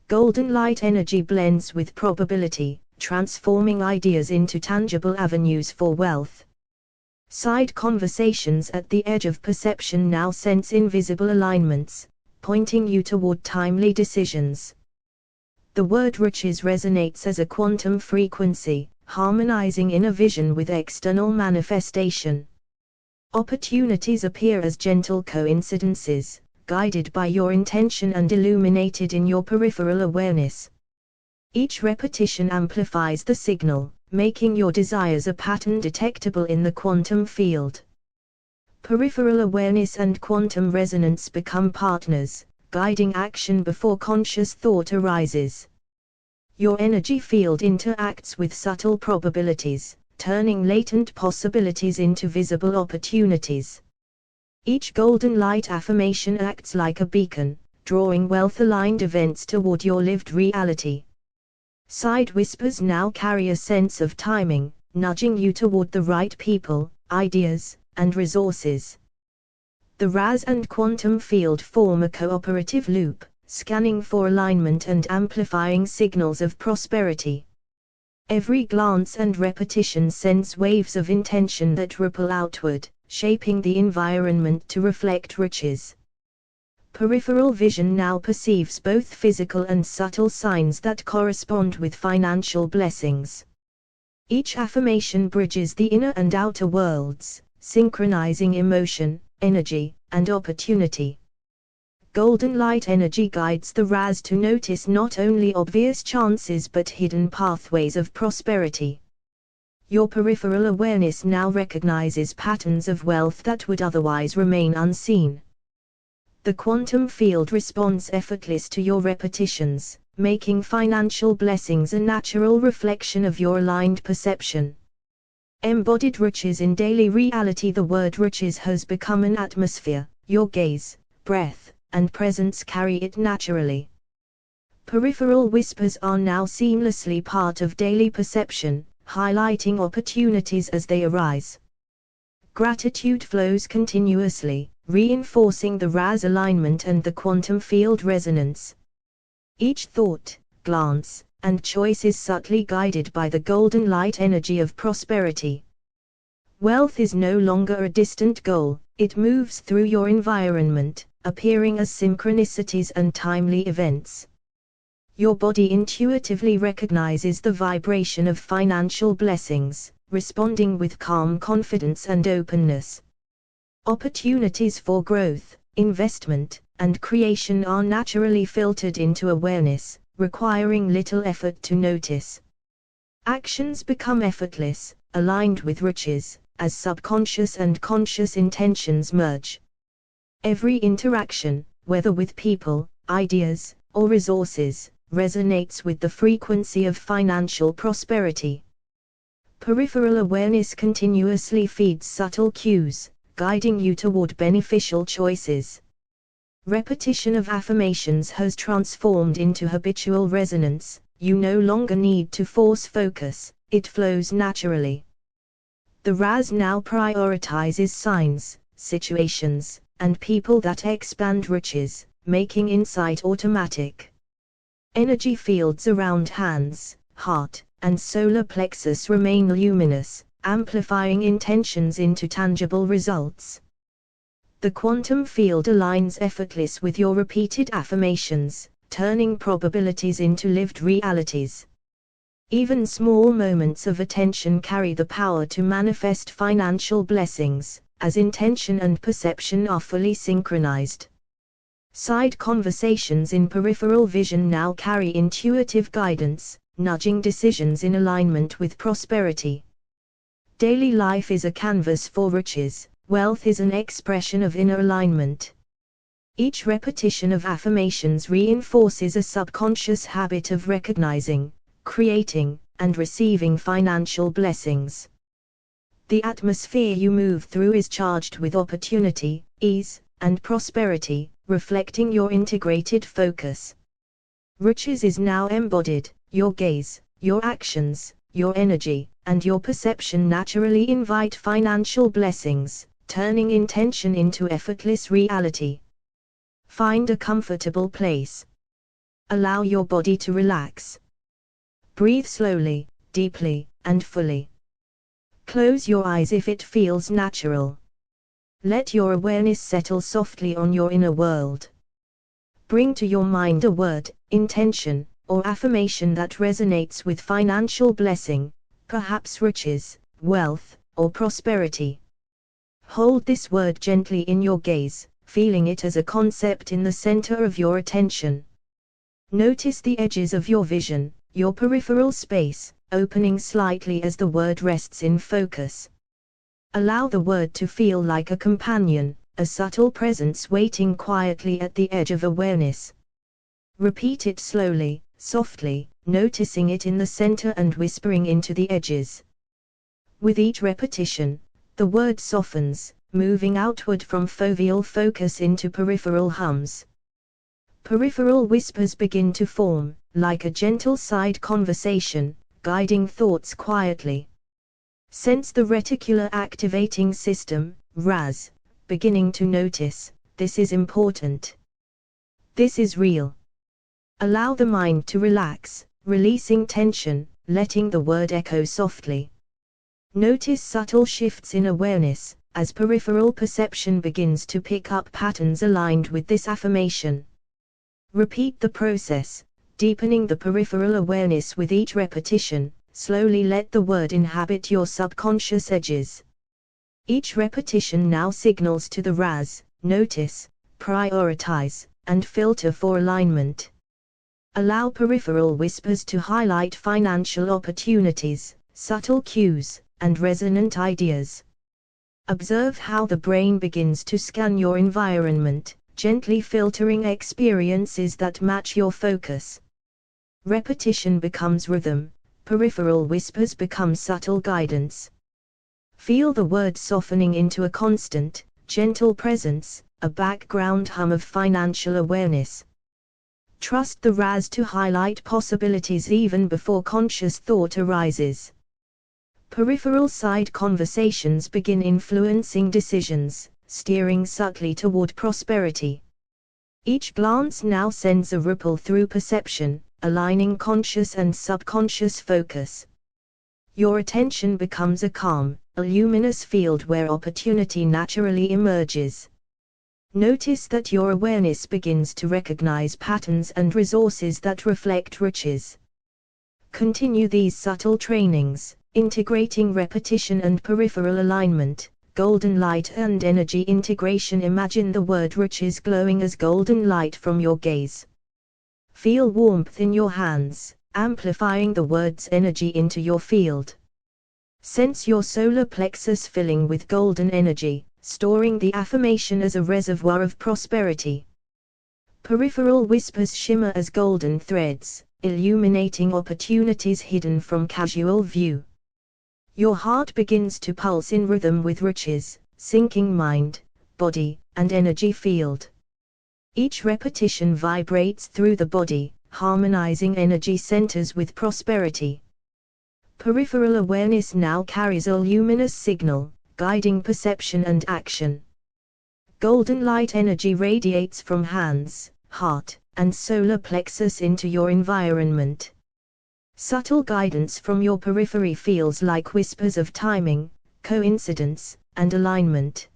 Golden light energy blends with probability, transforming ideas into tangible avenues for wealth. Side conversations at the edge of perception now sense invisible alignments, pointing you toward timely decisions. The word riches resonates as a quantum frequency, harmonizing inner vision with external manifestation. Opportunities appear as gentle coincidences, guided by your intention and illuminated in your peripheral awareness. Each repetition amplifies the signal, making your desires a pattern detectable in the quantum field. Peripheral awareness and quantum resonance become partners, guiding action before conscious thought arises. Your energy field interacts with subtle probabilities, turning latent possibilities into visible opportunities. Each golden light affirmation acts like a beacon, drawing wealth-aligned events toward your lived reality. Side whispers now carry a sense of timing, nudging you toward the right people, ideas, and resources. The ras and quantum field form a cooperative loop, scanning for alignment and amplifying signals of prosperity. Every glance and repetition sends waves of intention that ripple outward, shaping the environment to reflect riches. Peripheral vision now perceives both physical and subtle signs that correspond with financial blessings. Each affirmation bridges the inner and outer worlds, synchronizing emotion, energy, and opportunity. Golden light energy guides the ras to notice not only obvious chances but hidden pathways of prosperity. Your peripheral awareness now recognizes patterns of wealth that would otherwise remain unseen. The quantum field responds effortless to your repetitions, making financial blessings a natural reflection of your aligned perception. Embodied riches in daily reality. The word riches has become an atmosphere. Your gaze, breath, and presence carry it naturally. Peripheral whispers are now seamlessly part of daily perception, highlighting opportunities as they arise. Gratitude flows continuously, reinforcing the RAS alignment and the quantum field resonance. Each thought, glance, and choice is subtly guided by the golden light energy of prosperity. Wealth is no longer a distant goal, it moves through your environment, appearing as synchronicities and timely events. Your body intuitively recognizes the vibration of financial blessings, responding with calm confidence and openness. Opportunities for growth, investment, and creation are naturally filtered into awareness, requiring little effort to notice. Actions become effortless, aligned with riches, as subconscious and conscious intentions merge. Every interaction, whether with people, ideas, or resources, resonates with the frequency of financial prosperity. Peripheral awareness continuously feeds subtle cues, guiding you toward beneficial choices. Repetition of affirmations has transformed into habitual resonance. You no longer need to force focus, it flows naturally. The RAS now prioritizes signs, situations, and people that expand riches, making insight automatic. Energy fields around hands, heart, and solar plexus remain luminous, amplifying intentions into tangible results. The quantum field aligns effortless with your repeated affirmations, turning probabilities into lived realities. Even small moments of attention carry the power to manifest financial blessings, as intention and perception are fully synchronized. Side conversations in peripheral vision now carry intuitive guidance, nudging decisions in alignment with prosperity. Daily life is a canvas for riches, wealth is an expression of inner alignment. Each repetition of affirmations reinforces a subconscious habit of recognizing, creating, and receiving financial blessings. The atmosphere you move through is charged with opportunity, ease, and prosperity, reflecting your integrated focus. Riches is now embodied. Your gaze, your actions, your energy, and your perception naturally invite financial blessings, turning intention into effortless reality. Find a comfortable place. Allow your body to relax. Breathe slowly, deeply, and fully. Close your eyes if it feels natural. Let your awareness settle softly on your inner world. Bring to your mind a word, intention, or affirmation that resonates with financial blessing, perhaps riches, wealth, or prosperity. Hold this word gently in your gaze, feeling it as a concept in the center of your attention. Notice the edges of your vision, your peripheral space, opening slightly as the word rests in focus. Allow the word to feel like a companion, a subtle presence waiting quietly at the edge of awareness. Repeat it slowly, softly, noticing it in the center and whispering into the edges. With each repetition, the word softens, moving outward from foveal focus into peripheral hums. Peripheral whispers begin to form, like a gentle side conversation, guiding thoughts quietly. Sense the reticular activating system, RAS, beginning to notice, this is important. This is real. Allow the mind to relax, releasing tension, letting the word echo softly. Notice subtle shifts in awareness, as peripheral perception begins to pick up patterns aligned with this affirmation. Repeat the process, deepening the peripheral awareness with each repetition. Slowly let the word inhabit your subconscious edges. Each repetition now signals to the RAS, notice, prioritize, and filter for alignment. Allow peripheral whispers to highlight financial opportunities, subtle cues, and resonant ideas. Observe how the brain begins to scan your environment, gently filtering experiences that match your focus. Repetition becomes rhythm. Peripheral whispers become subtle guidance. Feel the word softening into a constant, gentle presence, a background hum of financial awareness. Trust the RAS to highlight possibilities even before conscious thought arises. Peripheral side conversations begin influencing decisions, steering subtly toward prosperity. Each glance now sends a ripple through perception, aligning conscious and subconscious focus. Your attention becomes a calm, a luminous field where opportunity naturally emerges. Notice that your awareness begins to recognize patterns and resources that reflect riches. Continue these subtle trainings, integrating repetition and peripheral alignment, golden light and energy integration. Imagine the word riches glowing as golden light from your gaze. Feel warmth in your hands, amplifying the word's energy into your field. Sense your solar plexus filling with golden energy, storing the affirmation as a reservoir of prosperity. Peripheral whispers shimmer as golden threads, illuminating opportunities hidden from casual view. Your heart begins to pulse in rhythm with riches, syncing mind, body, and energy field. Each repetition vibrates through the body, harmonizing energy centers with prosperity. Peripheral awareness now carries a luminous signal, guiding perception and action. Golden light energy radiates from hands, heart, and solar plexus into your environment. Subtle guidance from your periphery feels like whispers of timing, coincidence, and alignment.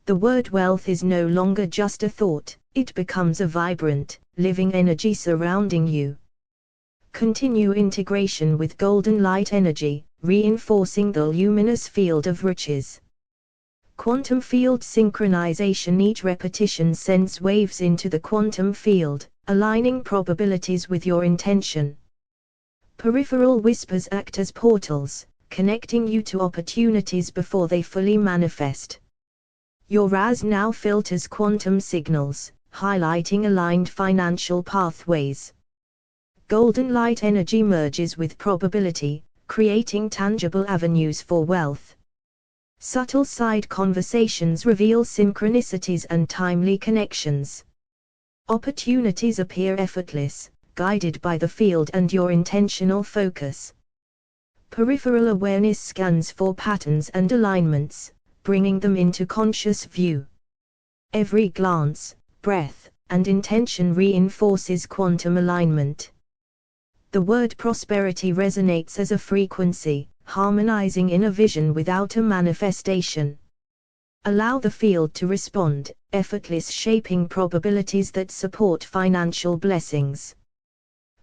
The word wealth is no longer just a thought, it becomes a vibrant, living energy surrounding you. Continue integration with golden light energy, reinforcing the luminous field of riches. Quantum field synchronization. Each repetition sends waves into the quantum field, aligning probabilities with your intention. Peripheral whispers act as portals, connecting you to opportunities before they fully manifest. Your RAS now filters quantum signals, highlighting aligned financial pathways. Golden light energy merges with probability, creating tangible avenues for wealth. Subtle side conversations reveal synchronicities and timely connections. Opportunities appear effortless, guided by the field and your intentional focus. Peripheral awareness scans for patterns and alignments, bringing them into conscious view. Every glance, breath, and intention reinforces quantum alignment. The word prosperity resonates as a frequency, harmonizing inner vision with outer manifestation. Allow the field to respond, effortless shaping probabilities that support financial blessings.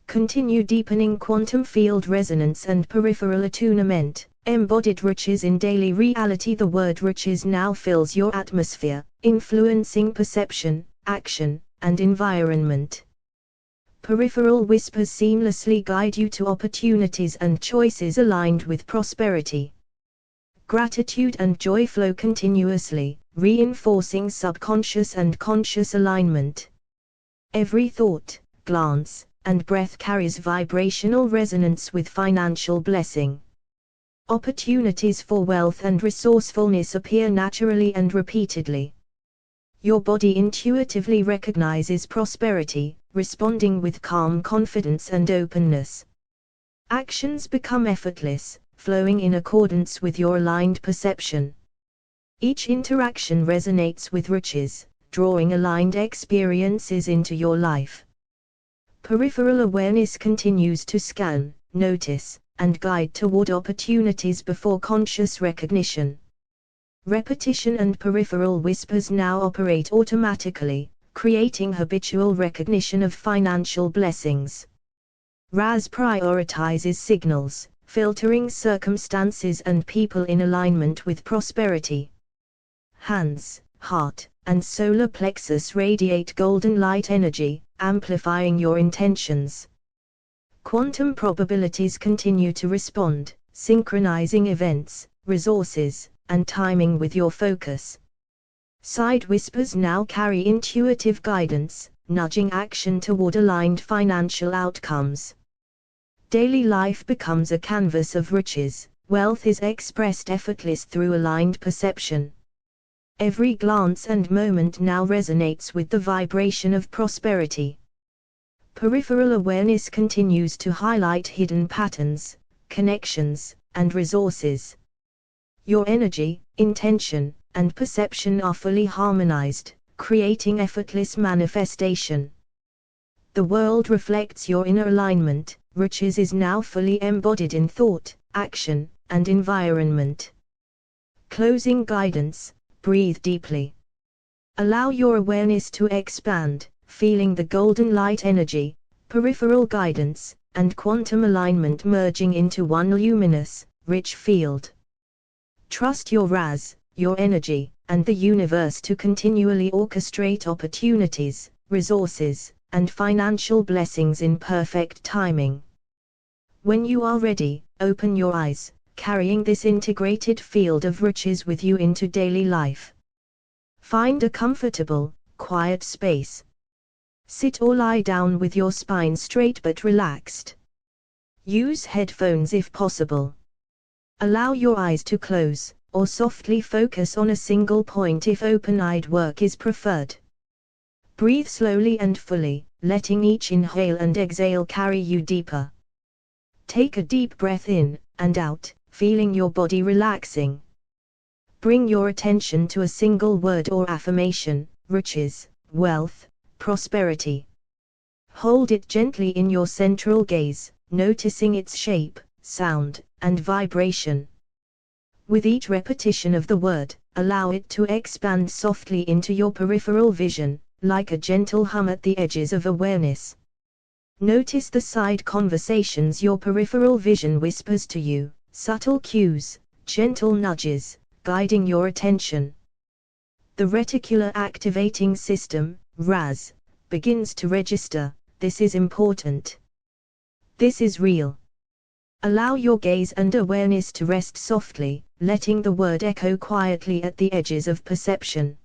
Continue deepening quantum field resonance and peripheral attunement, embodied riches in daily reality. The word riches now fills your atmosphere, influencing perception, action, and environment. Peripheral whispers seamlessly guide you to opportunities and choices aligned with prosperity. Gratitude and joy flow continuously, reinforcing subconscious and conscious alignment. Every thought, glance, and breath carries vibrational resonance with financial blessing. Opportunities for wealth and resourcefulness appear naturally and repeatedly. Your body intuitively recognizes prosperity, responding with calm confidence and openness. Actions become effortless, flowing in accordance with your aligned perception. Each interaction resonates with riches, drawing aligned experiences into your life. Peripheral awareness continues to scan, notice, and guide toward opportunities before conscious recognition. Repetition and peripheral whispers now operate automatically, creating habitual recognition of financial blessings. RAS prioritizes signals, filtering circumstances and people in alignment with prosperity. Hands, heart, and solar plexus radiate golden light energy, amplifying your intentions. Quantum probabilities continue to respond, synchronizing events, resources, and timing with your focus. Side whispers now carry intuitive guidance, nudging action toward aligned financial outcomes. Daily life becomes a canvas of riches, wealth is expressed effortless through aligned perception. Every glance and moment now resonates with the vibration of prosperity. Peripheral awareness continues to highlight hidden patterns, connections, and resources. Your energy, intention, and perception are fully harmonized, creating effortless manifestation. The world reflects your inner alignment. Riches is now fully embodied in thought, action, and environment. Closing guidance: breathe deeply. Allow your awareness to expand, feeling the golden light energy, peripheral guidance, and quantum alignment merging into one luminous, rich field. Trust your Raz, your energy, and the universe to continually orchestrate opportunities, resources, and financial blessings in perfect timing. When you are ready, open your eyes, carrying this integrated field of riches with you into daily life. Find a comfortable, quiet space. Sit or lie down with your spine straight but relaxed. Use headphones if possible. Allow your eyes to close, or softly focus on a single point if open-eyed work is preferred. Breathe slowly and fully, letting each inhale and exhale carry you deeper. Take a deep breath in and out, feeling your body relaxing. Bring your attention to a single word or affirmation: riches, wealth, prosperity. Hold it gently in your central gaze, noticing its shape, sound, and vibration. With each repetition of the word, allow it to expand softly into your peripheral vision, like a gentle hum at the edges of awareness. Notice the side conversations your peripheral vision whispers to you, subtle cues, gentle nudges, guiding your attention. The reticular activating system, RAS, begins to register: this is important. This is real. Allow your gaze and awareness to rest softly, letting the word echo quietly at the edges of perception.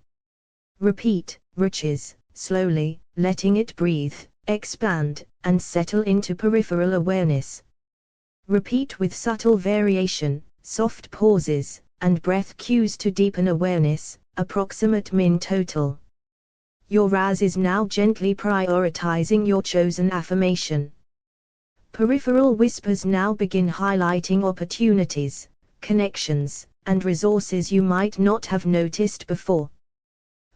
Repeat, riches, slowly, letting it breathe, expand, and settle into peripheral awareness. Repeat with subtle variation, soft pauses, and breath cues to deepen awareness. Approximate min total. Your RAS is now gently prioritizing your chosen affirmation. Peripheral whispers now begin highlighting opportunities, connections, and resources you might not have noticed before.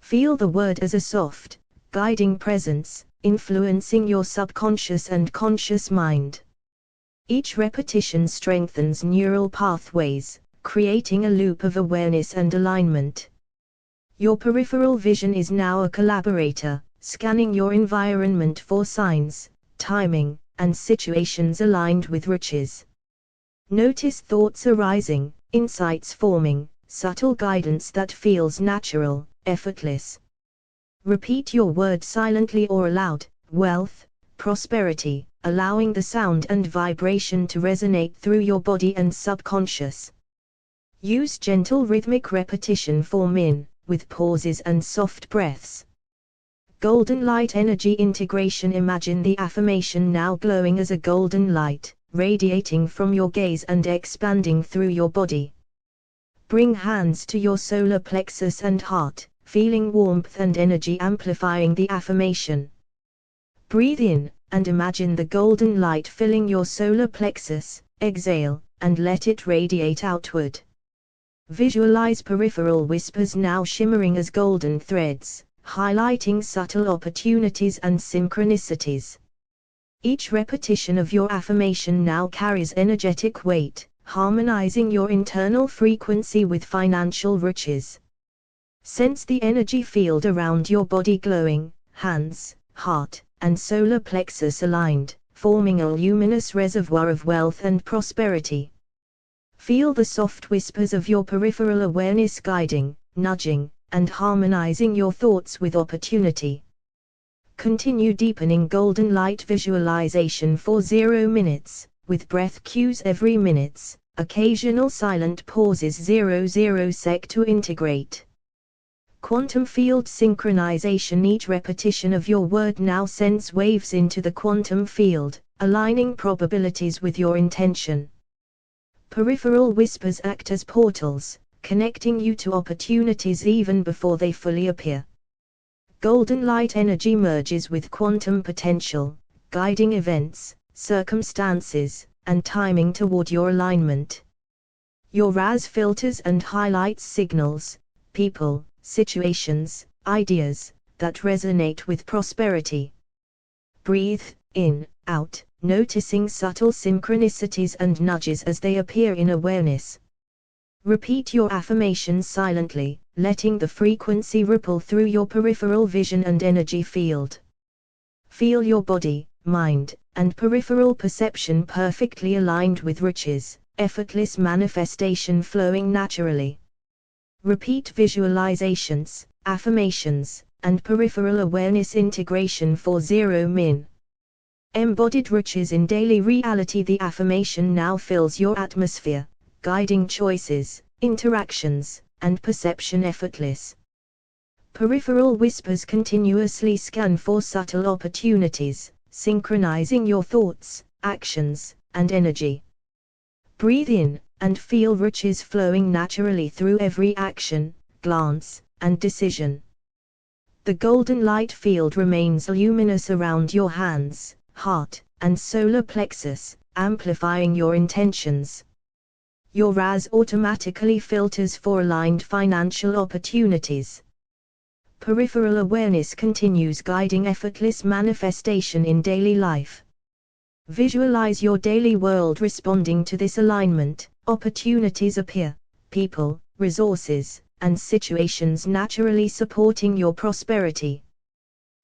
Feel the word as a soft, guiding presence, influencing your subconscious and conscious mind. Each repetition strengthens neural pathways, creating a loop of awareness and alignment. Your peripheral vision is now a collaborator, scanning your environment for signs, timing, and situations aligned with riches. Notice thoughts arising, insights forming, subtle guidance that feels natural, effortless. Repeat your word silently or aloud: wealth, prosperity, allowing the sound and vibration to resonate through your body and subconscious. Use gentle rhythmic repetition for min, with pauses and soft breaths. Golden light energy integration: imagine the affirmation now glowing as a golden light, radiating from your gaze and expanding through your body. Bring hands to your solar plexus and heart, feeling warmth and energy amplifying the affirmation. Breathe in, and imagine the golden light filling your solar plexus. Exhale, and let it radiate outward. Visualize peripheral whispers now shimmering as golden threads, highlighting subtle opportunities and synchronicities. Each repetition of your affirmation now carries energetic weight, harmonizing your internal frequency with financial riches. Sense the energy field around your body glowing, hands, heart, and solar plexus aligned, forming a luminous reservoir of wealth and prosperity. Feel the soft whispers of your peripheral awareness guiding, nudging, and harmonizing your thoughts with opportunity. Continue deepening golden light visualization for 0 minutes, with breath cues every minutes, occasional silent pauses 0 sec to integrate. Quantum field synchronization: each repetition of your word now sends waves into the quantum field, aligning probabilities with your intention. Peripheral whispers act as portals, connecting you to opportunities even before they fully appear. Golden light energy merges with quantum potential, guiding events, circumstances, and timing toward your alignment. Your RAS filters and highlights signals, people, situations, ideas, that resonate with prosperity. Breathe in, out, noticing subtle synchronicities and nudges as they appear in awareness. Repeat your affirmations silently, letting the frequency ripple through your peripheral vision and energy field. Feel your body, mind, and peripheral perception perfectly aligned with riches, effortless manifestation flowing naturally. Repeat visualizations, affirmations, and peripheral awareness integration for 0 min. Embodied riches in daily reality. The affirmation now fills your atmosphere, guiding choices, interactions, and perception effortless. Peripheral whispers continuously scan for subtle opportunities, synchronizing your thoughts, actions, and energy. Breathe in, and feel riches flowing naturally through every action, glance, and decision. The golden light field remains luminous around your hands, heart, and solar plexus, amplifying your intentions. Your RAS automatically filters for aligned financial opportunities. Peripheral awareness continues guiding effortless manifestation in daily life. Visualize your daily world responding to this alignment. Opportunities appear, people, resources, and situations naturally supporting your prosperity.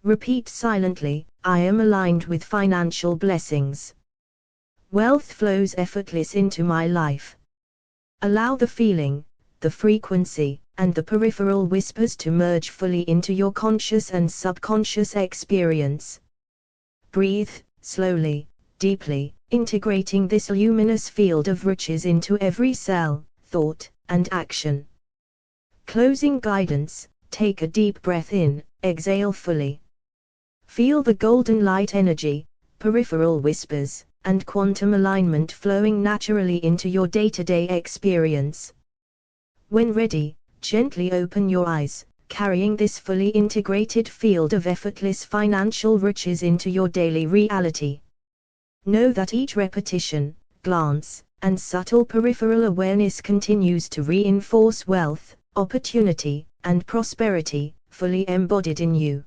Repeat silently, I am aligned with financial blessings. Wealth flows effortless into my life. Allow the feeling, the frequency, and the peripheral whispers to merge fully into your conscious and subconscious experience. Breathe, slowly, deeply, integrating this luminous field of riches into every cell, thought, and action. Closing guidance, take a deep breath in, exhale fully. Feel the golden light energy, peripheral whispers, and quantum alignment flowing naturally into your day-to-day experience. When ready, gently open your eyes, carrying this fully integrated field of effortless financial riches into your daily reality. Know that each repetition, glance, and subtle peripheral awareness continues to reinforce wealth, opportunity, and prosperity, fully embodied in you.